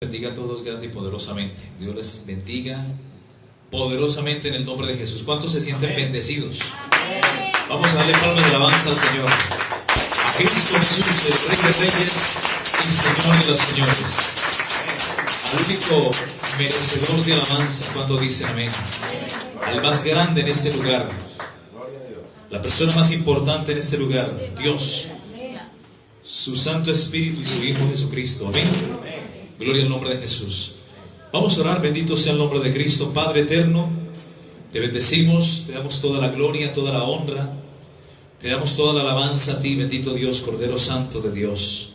Bendiga a todos grande y poderosamente. Dios les bendiga poderosamente en el nombre de Jesús. ¿Cuántos se sienten bendecidos? Vamos a darle palmas de alabanza al Señor. A Cristo Jesús, el Rey de Reyes y Señor de los Señores. Al único merecedor de alabanza. ¿Cuántos dicen amén? Al más grande en este lugar. La persona más importante en este lugar. Dios, su Santo Espíritu y su Hijo Jesucristo. Amén. Gloria al nombre de Jesús. Vamos a orar. Bendito sea el nombre de Cristo. Padre eterno, te bendecimos, te damos toda la gloria, toda la honra, te damos toda la alabanza a ti, bendito Dios, Cordero Santo de Dios.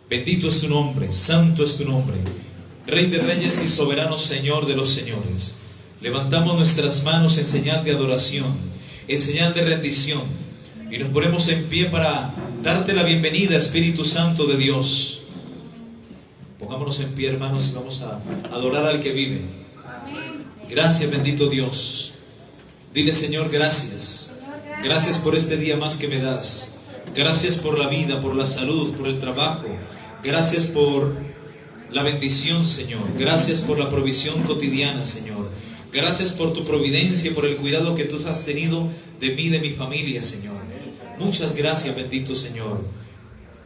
Bendito es tu nombre, santo es tu nombre, Rey de Reyes y soberano Señor de los señores. Levantamos nuestras manos en señal de adoración, en señal de rendición, y nos ponemos en pie para darte la bienvenida, Espíritu Santo de Dios. Pongámonos en pie, hermanos, y vamos a adorar al que vive. Gracias, bendito Dios. Dile, Señor, gracias. Gracias por este día más que me das. Gracias por la vida, por la salud, por el trabajo. Gracias por la bendición, Señor. Gracias por la provisión cotidiana, Señor. Gracias por tu providencia, por el cuidado que tú has tenido de mí, de mi familia, Señor. Muchas gracias, bendito Señor.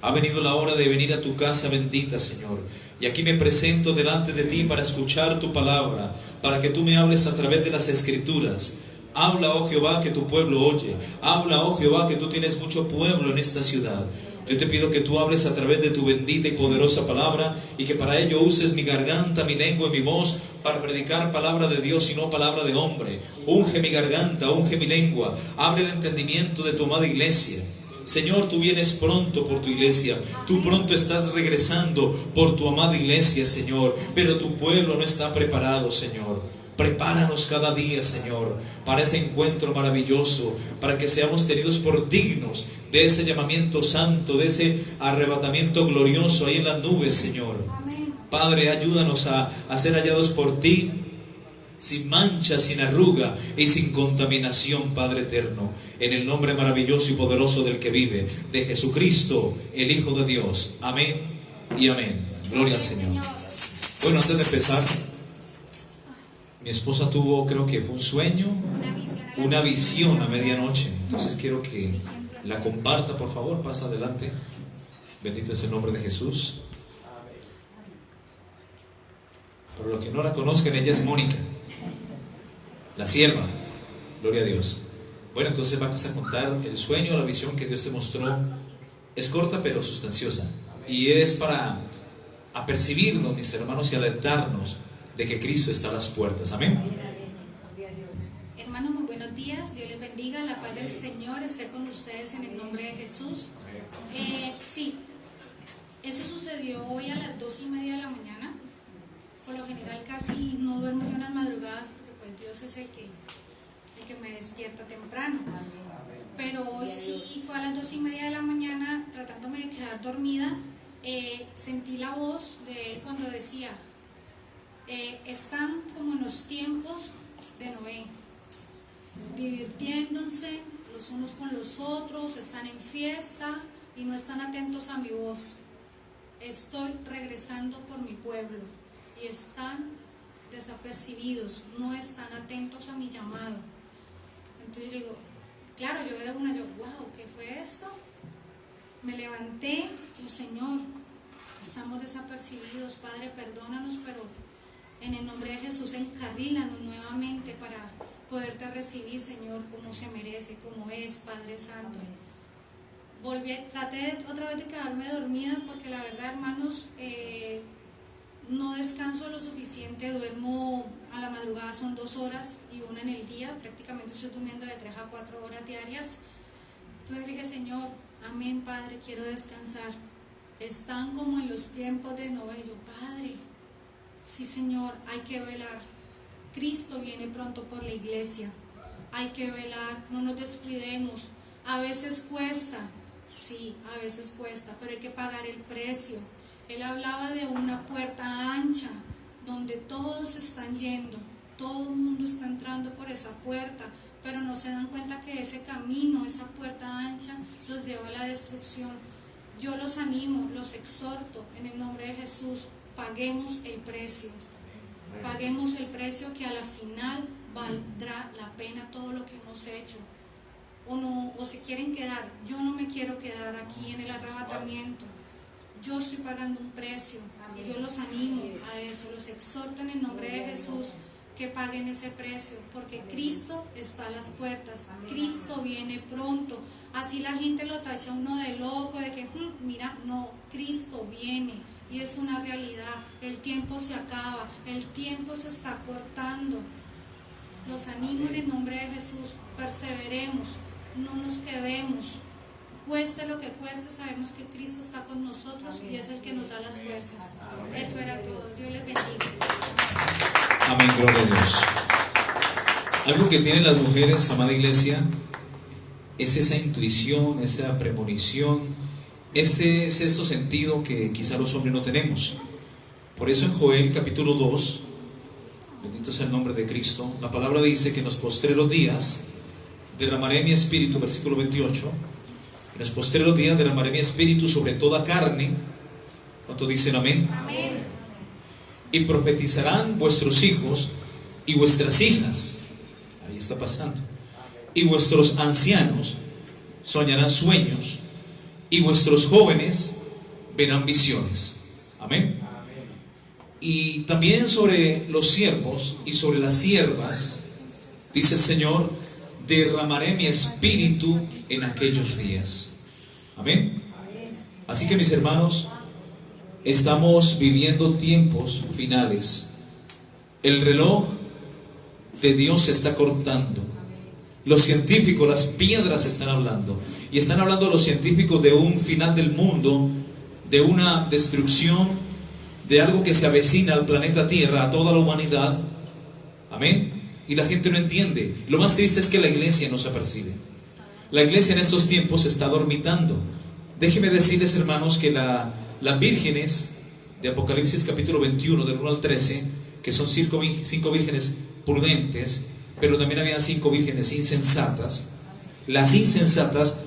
Ha venido la hora de venir a tu casa bendita, Señor. Y aquí me presento delante de ti para escuchar tu palabra, para que tú me hables a través de las Escrituras. Habla, oh Jehová, que tu pueblo oye. Habla, oh Jehová, que tú tienes mucho pueblo en esta ciudad. Yo te pido que tú hables a través de tu bendita y poderosa palabra, y que para ello uses mi garganta, mi lengua y mi voz para predicar palabra de Dios y no palabra de hombre. Unge mi garganta, unge mi lengua. Abre el entendimiento de tu amada iglesia. Señor, tú vienes pronto por tu iglesia. Tú pronto estás regresando por tu amada iglesia, Señor. Pero tu pueblo no está preparado, Señor. Prepáranos cada día, Señor, para ese encuentro maravilloso, para que seamos tenidos por dignos de ese llamamiento santo, de ese arrebatamiento glorioso ahí en las nubes, Señor. Padre, ayúdanos a ser hallados por ti, sin mancha, sin arruga y sin contaminación, Padre eterno, en el nombre maravilloso y poderoso del que vive, de Jesucristo, el Hijo de Dios. Amén y amén. Gloria al Señor. Bueno, antes de empezar, mi esposa tuvo, creo que fue un sueño, una visión a medianoche. Entonces quiero que la comparta, por favor. Pasa adelante. Bendito es el nombre de Jesús. Para los que no la conozcan, ella es Mónica, la sierva. Gloria a Dios. Bueno, entonces vamos a contar el sueño, la visión que Dios te mostró. Es corta pero sustanciosa, y es para apercibirnos, mis hermanos, y alertarnos de que Cristo está a las puertas. Amén. Hermanos, muy buenos días. Dios les bendiga. La paz del Señor esté con ustedes en el nombre de Jesús. Sí, eso sucedió hoy a las 2:30 de la mañana. Por lo general casi no duermo yo en las madrugadas, porque pues Dios es el que me despierta temprano. Pero hoy sí fue a las 2:30 de la mañana, tratándome de quedar dormida. Sentí la voz de Él cuando decía: están como en los tiempos de Noé, divirtiéndose los unos con los otros, están en fiesta y no están atentos a mi voz. Estoy regresando por mi pueblo y están desapercibidos, no están atentos a mi llamado. Entonces yo digo, claro, yo veo wow, ¿qué fue esto? Me levanté, yo, Señor, estamos desapercibidos, Padre, perdónanos, pero en el nombre de Jesús encarrílanos nuevamente para poderte recibir, Señor, como se merece, como es, Padre Santo. Traté otra vez de quedarme dormida, porque la verdad, hermanos, no descanso lo suficiente. Duermo a la madrugada, son 2 horas y 1 en el día. Prácticamente estoy durmiendo de 3 a 4 horas diarias. Entonces dije, Señor, amén, Padre, quiero descansar. Están como en los tiempos de Noé. Yo, Padre, sí, Señor, hay que velar. Cristo viene pronto por la iglesia. Hay que velar, no nos descuidemos. A veces cuesta, sí, a veces cuesta, pero hay que pagar el precio. Él hablaba de una puerta ancha, donde todos están yendo, todo el mundo está entrando por esa puerta, pero no se dan cuenta que ese camino, esa puerta ancha, los lleva a la destrucción. Yo los animo, los exhorto en el nombre de Jesús, paguemos el precio. Paguemos el precio que a la final valdrá la pena todo lo que hemos hecho. O se quieren quedar. Yo no me quiero quedar aquí en el arrebatamiento. Yo estoy pagando un precio y yo los animo a eso, los exhorto en el nombre de Jesús que paguen ese precio, porque Cristo está a las puertas, Cristo viene pronto. Así la gente lo tacha a uno de loco, de que mira, no, Cristo viene y es una realidad. El tiempo se acaba, el tiempo se está cortando. Los animo en el nombre de Jesús, perseveremos, no nos quedemos. Cueste lo que cueste, sabemos que Cristo está con nosotros y es el que nos da las fuerzas. Eso era todo. Dios les bendiga. Amén, gloria a Dios. Algo que tienen las mujeres, amada iglesia, es esa intuición, esa premonición, ese sexto sentido que quizá los hombres no tenemos. Por eso en Joel capítulo 2, bendito sea el nombre de Cristo, la palabra dice que en los postreros días derramaré mi espíritu, versículo 28. En los postreros días derramaré mi espíritu sobre toda carne. ¿Cuántos dicen amén? Amén. Y profetizarán vuestros hijos y vuestras hijas. Ahí está pasando. Y vuestros ancianos soñarán sueños, y vuestros jóvenes verán visiones. Amén. Y también sobre los siervos y sobre las siervas, dice el Señor, derramaré mi espíritu en aquellos días. Amén. Así que, mis hermanos, estamos viviendo tiempos finales. El reloj de Dios se está cortando. Los científicos, las piedras están hablando. Y están hablando los científicos de un final del mundo, de una destrucción, de algo que se avecina al planeta Tierra, a toda la humanidad. Amén. Y la gente no entiende. Lo más triste es que la iglesia no se apercibe. La iglesia en estos tiempos está dormitando. Déjenme decirles, hermanos, que las vírgenes de Apocalipsis capítulo 21, del 1 al 13, que son 5 vírgenes prudentes, pero también había 5 vírgenes insensatas. Las insensatas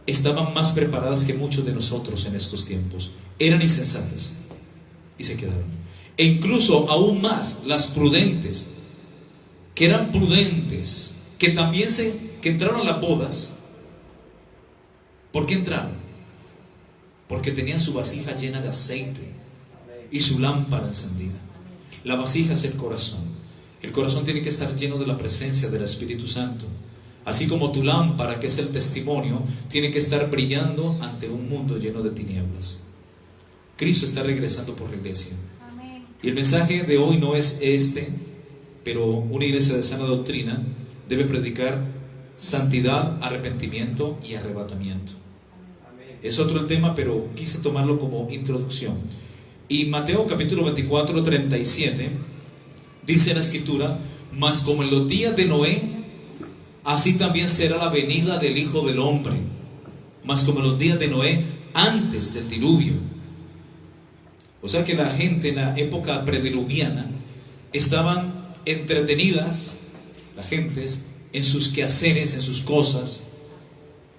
estaban más preparadas que muchos de nosotros en estos tiempos. Eran insensatas y se quedaron. E incluso aún más las prudentes, que eran prudentes, que también que entraron a las bodas. ¿Por qué entraron? Porque tenían su vasija llena de aceite y su lámpara encendida. La vasija es el corazón. El corazón tiene que estar lleno de la presencia del Espíritu Santo. Así como tu lámpara, que es el testimonio, tiene que estar brillando ante un mundo lleno de tinieblas. Cristo está regresando por la iglesia. Amén. Y el mensaje de hoy no es este, pero una iglesia de sana doctrina debe predicar santidad, arrepentimiento y arrebatamiento. Es otro el tema, pero quise tomarlo como introducción. Y Mateo capítulo 24, 37, dice la escritura: mas como en los días de Noé, así también será la venida del Hijo del Hombre. Mas como en los días de Noé, antes del diluvio. O sea que la gente en la época prediluviana estaban entretenidas, las gentes, en sus quehaceres, en sus cosas,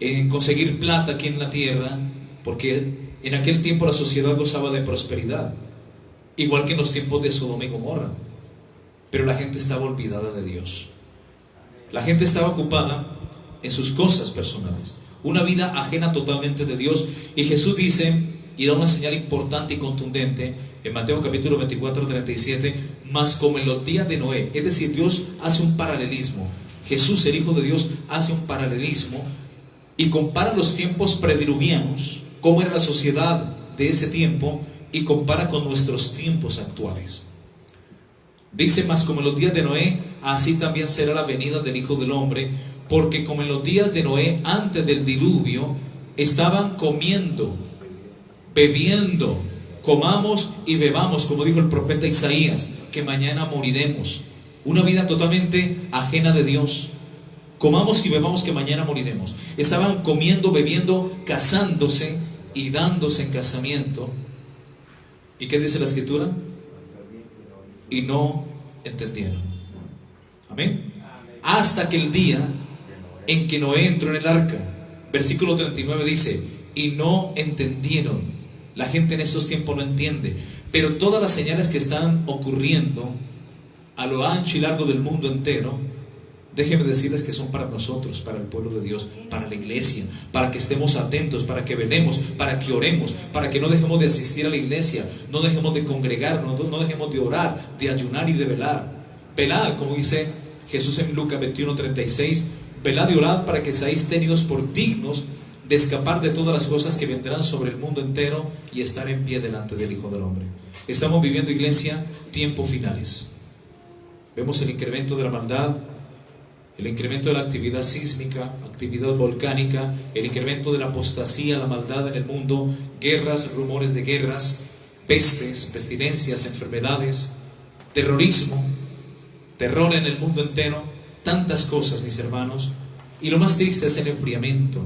en conseguir plata aquí en la tierra, porque en aquel tiempo la sociedad gozaba de prosperidad, igual que en los tiempos de Sodoma y Gomorra. Pero la gente estaba olvidada de Dios. La gente estaba ocupada en sus cosas personales, una vida ajena totalmente de Dios. Y Jesús dice, y da una señal importante y contundente en Mateo capítulo 24, 37, mas como en los días de Noé. Es decir, Dios hace un paralelismo. Jesús, el Hijo de Dios, hace un paralelismo y compara los tiempos prediluvianos, cómo era la sociedad de ese tiempo, y compara con nuestros tiempos actuales. Dice, mas como en los días de Noé, así también será la venida del Hijo del Hombre, porque como en los días de Noé, antes del diluvio, estaban comiendo, bebiendo, comamos y bebamos, como dijo el profeta Isaías, que mañana moriremos. Una vida totalmente ajena de Dios. Comamos y bebamos, que mañana moriremos. Estaban comiendo, bebiendo, casándose y dándose en casamiento. ¿Y qué dice la escritura? Y no entendieron. Amén. Hasta que el día en que Noé entró en el arca. Versículo 39 dice, y no entendieron. La gente en estos tiempos no entiende. Pero todas las señales que están ocurriendo a lo ancho y largo del mundo entero, déjenme decirles que son para nosotros, para el pueblo de Dios, para la iglesia, para que estemos atentos, para que velemos, para que oremos, para que no dejemos de asistir a la iglesia, no dejemos de congregarnos, no dejemos de orar, de ayunar y de velar. Velad, como dice Jesús en Lucas 21:36, velad y orad para que seáis tenidos por dignos de escapar de todas las cosas que vendrán sobre el mundo entero y estar en pie delante del Hijo del Hombre. Estamos viviendo, iglesia, tiempos finales. Vemos el incremento de la maldad, el incremento de la actividad sísmica, actividad volcánica, el incremento de la apostasía, la maldad en el mundo, guerras, rumores de guerras, pestes, pestilencias, enfermedades, terrorismo, terror en el mundo entero, tantas cosas, mis hermanos. Y lo más triste es el enfriamiento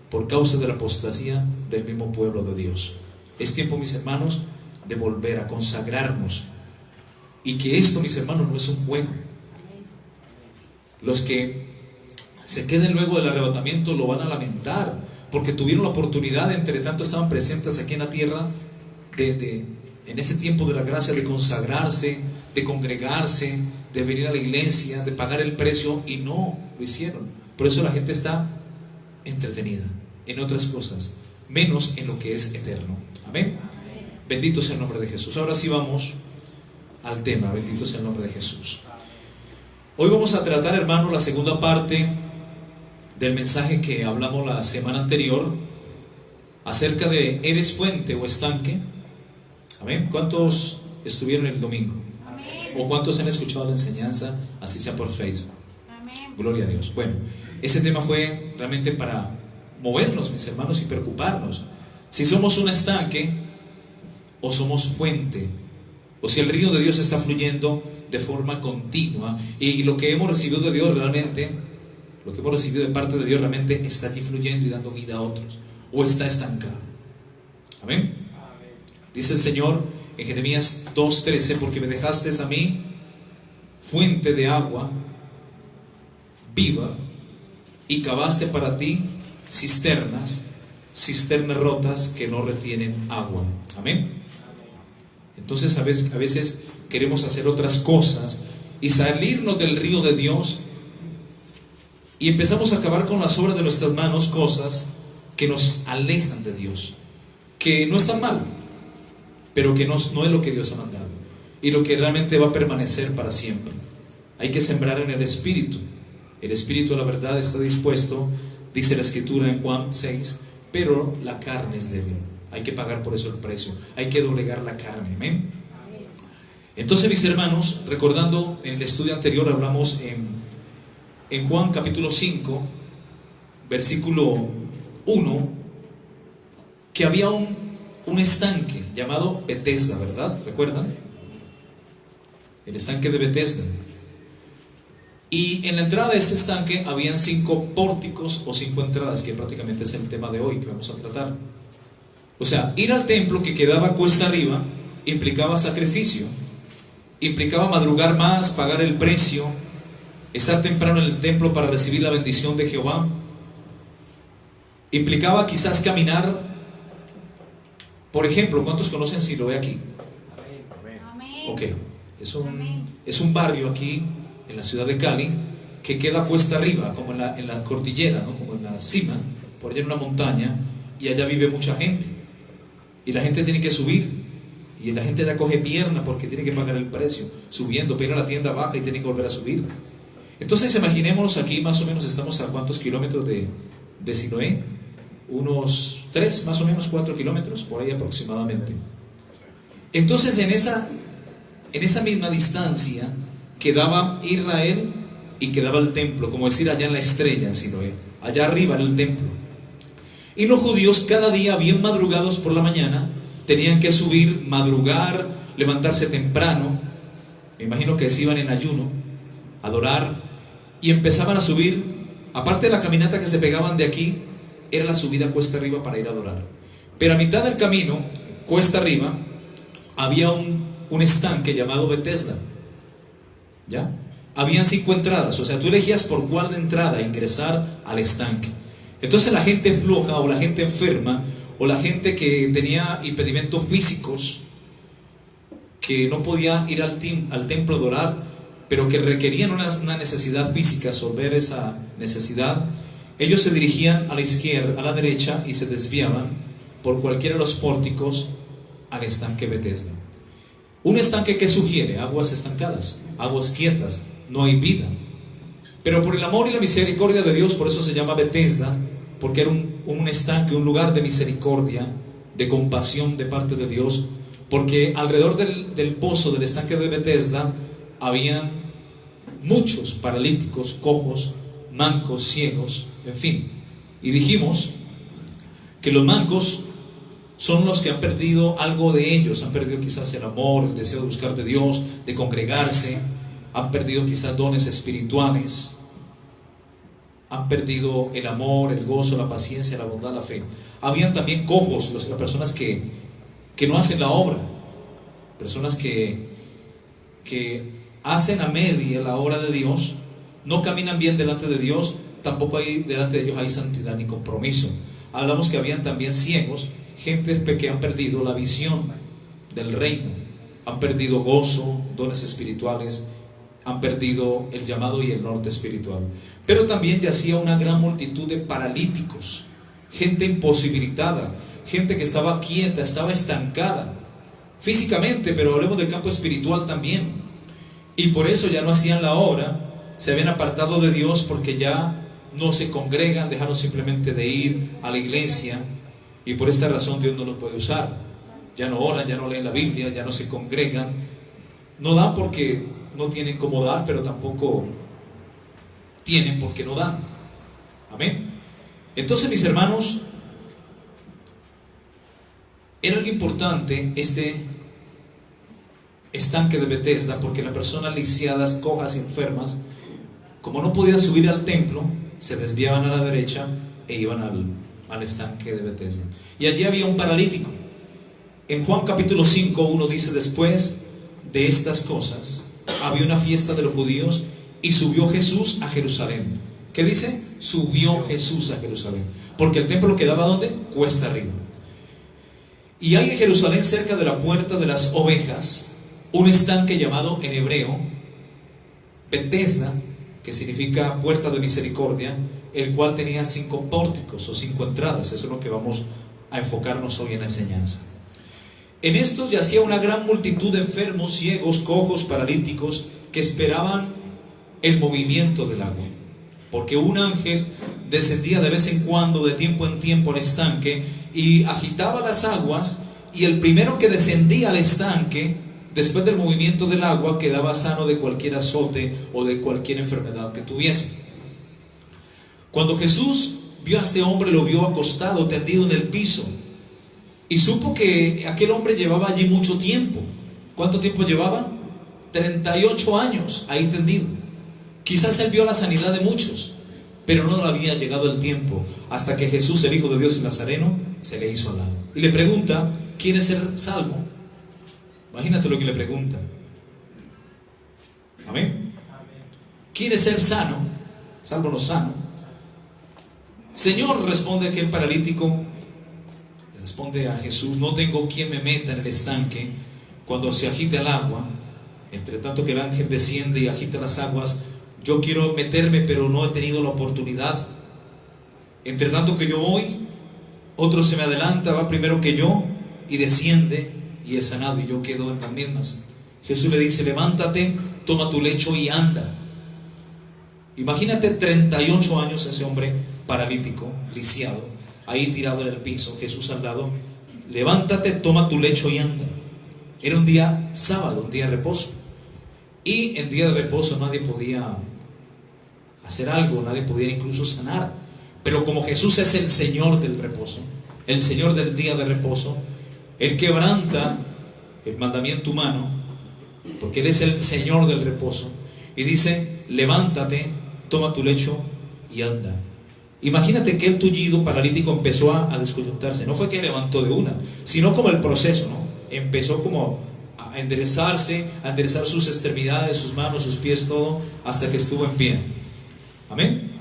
por causa de la apostasía del mismo pueblo de Dios. Es tiempo, mis hermanos, de volver a consagrarnos, y que esto, mis hermanos, no es un juego. Los que se queden luego del arrebatamiento lo van a lamentar, porque tuvieron la oportunidad, entre tanto estaban presentes aquí en la tierra, en ese tiempo de la gracia, de consagrarse, de congregarse, de venir a la iglesia, de pagar el precio, y no lo hicieron. Por eso la gente está entretenida en otras cosas, menos en lo que es eterno. Amén. Bendito sea el nombre de Jesús. Ahora sí vamos al tema. Bendito sea el nombre de Jesús. Hoy vamos a tratar, hermano, la segunda parte del mensaje que hablamos la semana anterior acerca de ¿eres fuente o estanque? Amén. ¿Cuántos estuvieron el domingo? Amén. ¿O cuántos han escuchado la enseñanza, así sea por Facebook? Amén. Gloria a Dios. Bueno, ese tema fue realmente para movernos, mis hermanos, y preocuparnos. Si somos un estanque o somos fuente, o si el río de Dios está fluyendo de forma continua, y lo que hemos recibido de Dios realmente, lo que hemos recibido de parte de Dios realmente está allí fluyendo y dando vida a otros, o está estancado. Amén. Dice el Señor en Jeremías 2:13, porque me dejaste a mí fuente de agua viva y cavaste para ti cisternas rotas que no retienen agua. Amén. Entonces a veces queremos hacer otras cosas y salirnos del río de Dios, y empezamos a acabar con las obras de nuestras manos, cosas que nos alejan de Dios, que no están mal, pero que no es lo que Dios ha mandado y lo que realmente va a permanecer para siempre. Hay que sembrar en el Espíritu. El Espíritu, la verdad, está dispuesto, dice la Escritura en Juan 6, pero la carne es débil. Hay que pagar por eso el precio. Hay que doblegar la carne. Amén. Entonces, mis hermanos, recordando en el estudio anterior, hablamos en Juan capítulo 5, versículo 1, que había un estanque llamado Betesda, ¿verdad? ¿Recuerdan? El estanque de Betesda. Y en la entrada de este estanque habían 5 pórticos o 5 entradas, que prácticamente es el tema de hoy que vamos a tratar. O sea, ir al templo, que quedaba cuesta arriba, implicaba sacrificio, implicaba madrugar más, pagar el precio, estar temprano en el templo para recibir la bendición de Jehová. Implicaba quizás caminar. Por ejemplo, ¿cuántos conocen Siloé aquí? Amén. Ok, es un barrio aquí en la ciudad de Cali que queda cuesta arriba, como en la cordillera, ¿no? Como en la cima, por allá en una montaña, y allá vive mucha gente, y la gente tiene que subir, y la gente ya coge pierna porque tiene que pagar el precio, subiendo, pero la tienda baja y tiene que volver a subir. Entonces imaginémonos aquí, más o menos estamos a ¿cuántos kilómetros de Siloé? Unos 3, más o menos 4 kilómetros, por ahí aproximadamente. Entonces en esa misma distancia quedaba Israel y quedaba el templo, como decir allá en la estrella en Siloé, allá arriba en el templo. Y los judíos cada día, bien madrugados por la mañana, tenían que subir, madrugar, levantarse temprano, me imagino que se iban en ayuno, adorar, y empezaban a subir. Aparte de la caminata que se pegaban de aquí, era la subida cuesta arriba para ir a adorar. Pero a mitad del camino, cuesta arriba, había un estanque llamado Betesda. ¿Ya? Habían 5 entradas, o sea, tú elegías por cuál de entrada ingresar al estanque. Entonces la gente floja, o la gente enferma, o la gente que tenía impedimentos físicos, que no podía ir al templo a adorar, pero que requerían una necesidad física, resolver esa necesidad, ellos se dirigían a la izquierda, a la derecha, y se desviaban por cualquiera de los pórticos al estanque Betesda. Un estanque que sugiere aguas estancadas, aguas quietas, no hay vida. Pero por el amor y la misericordia de Dios, por eso se llama Betesda, porque era un estanque, un lugar de misericordia, de compasión de parte de Dios, porque alrededor del pozo, del estanque de Betesda, habían muchos paralíticos, cojos, mancos, ciegos, en fin. Y dijimos que los mancos son los que han perdido algo de ellos, han perdido quizás el amor, el deseo de buscar de Dios, de congregarse, han perdido quizás dones espirituales, han perdido el amor, el gozo, la paciencia, la bondad, la fe. Habían también cojos, las personas que no hacen la obra, personas que hacen a media la obra de Dios, no caminan bien delante de Dios, tampoco hay delante de ellos hay santidad ni compromiso. Hablamos que habían también ciegos, gente que han perdido la visión del reino, han perdido gozo, dones espirituales, han perdido el llamado y el norte espiritual. Pero también yacía una gran multitud de paralíticos, gente imposibilitada, gente que estaba quieta, estaba estancada físicamente, pero hablemos del campo espiritual también. Y por eso ya no hacían la obra, se habían apartado de Dios, porque ya no se congregan, dejaron simplemente de ir a la iglesia, y por esta razón Dios no los puede usar. Ya no oran, ya no leen la Biblia, ya no se congregan, no dan porque no tienen cómo dar, pero tampoco tienen porque no dan. Amén. Entonces, mis hermanos, era algo importante este estanque de Betesda, porque las personas lisiadas, cojas y enfermas, como no podían subir al templo, se desviaban a la derecha e iban al estanque de Betesda. Y allí había un paralítico. En Juan capítulo 5, 1 dice: después de estas cosas había una fiesta de los judíos y subió Jesús a Jerusalén. ¿Qué dice? Subió Jesús a Jerusalén, porque el templo quedaba ¿dónde? Cuesta arriba. Y hay en Jerusalén, cerca de la puerta de las ovejas, un estanque llamado en hebreo Betesda, que significa puerta de misericordia, el cual tenía 5 pórticos o 5 entradas. Eso es lo que vamos a enfocarnos hoy en la enseñanza. En estos yacía una gran multitud de enfermos, ciegos, cojos, paralíticos, que esperaban el movimiento del agua, porque un ángel descendía de vez en cuando, de tiempo en tiempo, al estanque y agitaba las aguas, y el primero que descendía al estanque después del movimiento del agua quedaba sano de cualquier azote o de cualquier enfermedad que tuviese. Cuando Jesús vio a este hombre, lo vio acostado, tendido en el piso, y supo que aquel hombre llevaba allí mucho tiempo. ¿Cuánto tiempo llevaba? 38 años ahí tendido. Quizás él vio la sanidad de muchos, pero no le había llegado el tiempo hasta que Jesús, el Hijo de Dios, el Nazareno, se le hizo al lado y le pregunta: ¿quieres ser salvo? Imagínate lo que le pregunta. Amén. ¿Quieres ser sano? Salvo no sano. Señor, responde aquel paralítico, responde a Jesús: no tengo quien me meta en el estanque cuando se agita el agua. Entre tanto que el ángel desciende y agita las aguas, yo quiero meterme, pero no he tenido la oportunidad. Entre tanto que yo voy, otro se me adelanta, va primero que yo y desciende y es sanado, y yo quedo en las mismas. Jesús le dice: levántate, toma tu lecho y anda. Imagínate 38 años ese hombre paralítico, lisiado, ahí tirado en el piso, Jesús al lado: levántate, toma tu lecho y anda. Era un día sábado, un día de reposo, y en día de reposo nadie podía hacer algo, nadie podía incluso sanar. Pero como Jesús es el Señor del reposo, el Señor del día de reposo, Él quebranta el mandamiento humano, porque Él es el Señor del reposo, y dice: levántate, toma tu lecho y anda. Imagínate que el tullido paralítico empezó a descoyuntarse. No fue que levantó de una, sino como el proceso, ¿no? Empezó como a enderezarse, a enderezar sus extremidades, sus manos, sus pies, todo, hasta que estuvo en pie. Amén.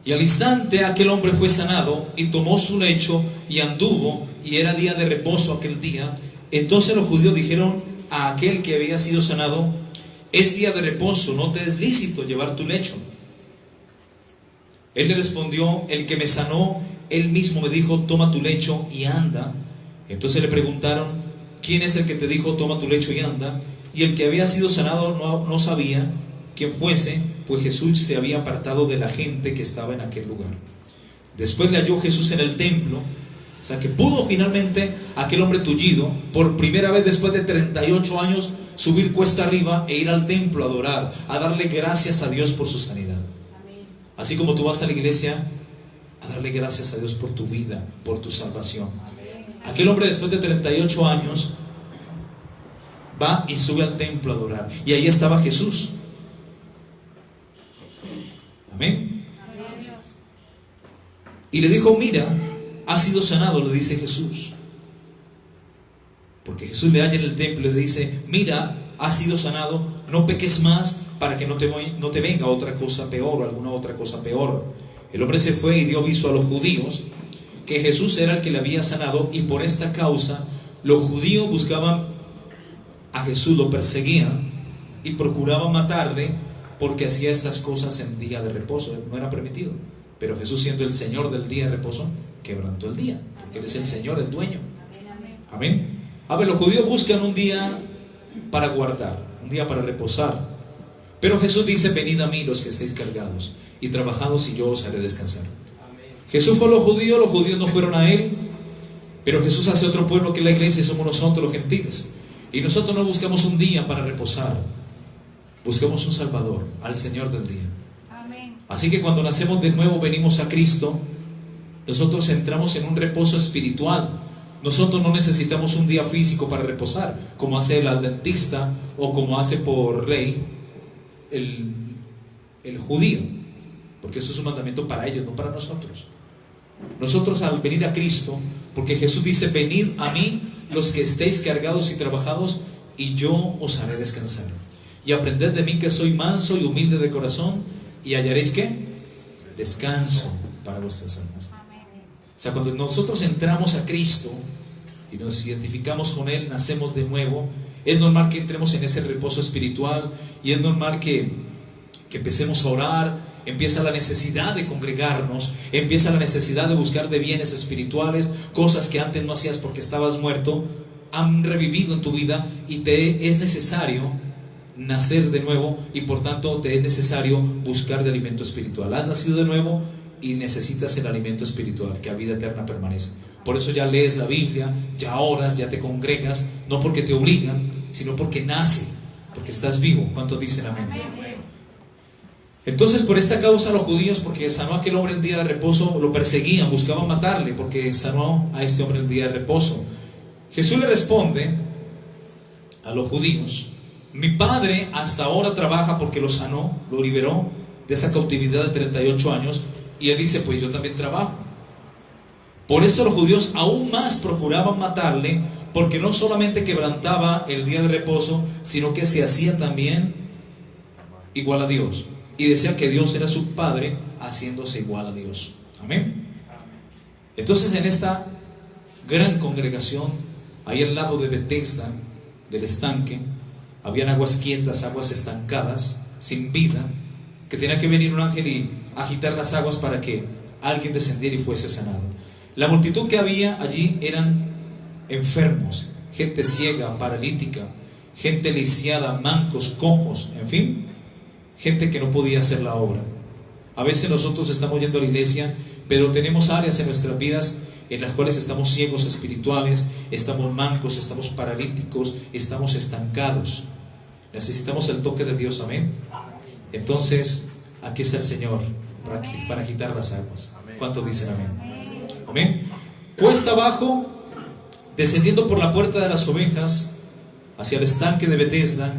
Y al instante aquel hombre fue sanado y tomó su lecho y anduvo, y era día de reposo aquel día. Entonces los judíos dijeron a aquel que había sido sanado: es día de reposo, no te es lícito llevar tu lecho. Él le respondió: el que me sanó, él mismo me dijo: toma tu lecho y anda. Entonces le preguntaron: ¿quién es el que te dijo toma tu lecho y anda? Y el que había sido sanado no sabía quién fuese, pues Jesús se había apartado de la gente que estaba en aquel lugar. Después le halló Jesús en el templo. O sea que pudo finalmente aquel hombre tullido, por primera vez después de 38 años, subir cuesta arriba e ir al templo a adorar, a darle gracias a Dios por su sanidad. Amén. Así como tú vas a la iglesia a darle gracias a Dios por tu vida, por tu salvación. Amén. Aquel hombre después de 38 años va y sube al templo a adorar, y ahí estaba Jesús. Amén. Amén. Y le dijo: mira, has sido sanado, le dice Jesús. Porque Jesús le halla en el templo y le dice: mira, has sido sanado, no peques más para que no te venga otra cosa peor o alguna otra cosa peor. El hombre se fue y dio aviso a los judíos que Jesús era el que le había sanado, y por esta causa los judíos buscaban a Jesús, lo perseguían y procuraban matarle, porque hacía estas cosas en día de reposo. No era permitido, pero Jesús, siendo el Señor del día de reposo, quebrantó el día, porque Él es el Señor, el dueño. Amén. A ver, los judíos buscan un día para guardar, un día para reposar, pero Jesús dice: venid a mí los que estéis cargados y trabajados, y yo os haré descansar. Jesús fue a los judíos no fueron a Él, pero Jesús hace otro pueblo que es la iglesia, y somos nosotros los gentiles. Y nosotros no buscamos un día para reposar, buscamos un Salvador, al Señor del día. Amén. Así que cuando nacemos de nuevo, venimos a Cristo, nosotros entramos en un reposo espiritual. Nosotros no necesitamos un día físico para reposar, como hace el adventista o como hace por ley el judío, porque eso es un mandamiento para ellos, no para nosotros. Nosotros, al venir a Cristo, porque Jesús dice: venid a mí los que estéis cargados y trabajados, y yo os haré descansar. Y aprended de mí, que soy manso y humilde de corazón, y hallaréis ¿qué? Descanso para vuestras almas. O sea, cuando nosotros entramos a Cristo y nos identificamos con Él, nacemos de nuevo. Es normal que entremos en ese reposo espiritual, y es normal que empecemos a orar. Empieza la necesidad de congregarnos, empieza la necesidad de buscar de bienes espirituales, cosas que antes no hacías porque estabas muerto, han revivido en tu vida, y te es necesario nacer de nuevo, y por tanto te es necesario buscar de alimento espiritual. Has nacido de nuevo y necesitas el alimento espiritual, que a vida eterna permanece. Por eso ya lees la Biblia, ya oras, ya te congregas, no porque te obligan, sino porque nace, porque estás vivo. ¿Cuántos dicen amén? Entonces, por esta causa los judíos, porque sanó a aquel hombre en día de reposo, lo perseguían, buscaban matarle, porque sanó a este hombre en día de reposo. Jesús le responde a los judíos: mi Padre hasta ahora trabaja, porque lo sanó, lo liberó de esa cautividad de 38 años, y él dice: pues yo también trabajo. Por eso los judíos aún más procuraban matarle, porque no solamente quebrantaba el día de reposo, sino que se hacía también igual a Dios, y decía que Dios era su Padre, haciéndose igual a Dios. Amén. Entonces, en esta gran congregación, ahí al lado de Betesda, del estanque, habían aguas quietas, aguas estancadas, sin vida, que tenía que venir un ángel y agitar las aguas para que alguien descendiera y fuese sanado. La multitud que había allí eran enfermos, gente ciega, paralítica, gente lisiada, mancos, cojos, en fin, gente que no podía hacer la obra. A veces nosotros estamos yendo a la iglesia, pero tenemos áreas en nuestras vidas en las cuales estamos ciegos espirituales, estamos mancos, estamos paralíticos, estamos estancados. Necesitamos el toque de Dios, amén. Entonces, aquí está el Señor para agitar las aguas. ¿Cuántos dicen amén? Amén. Cuesta abajo, descendiendo por la puerta de las ovejas hacia el estanque de Betesda,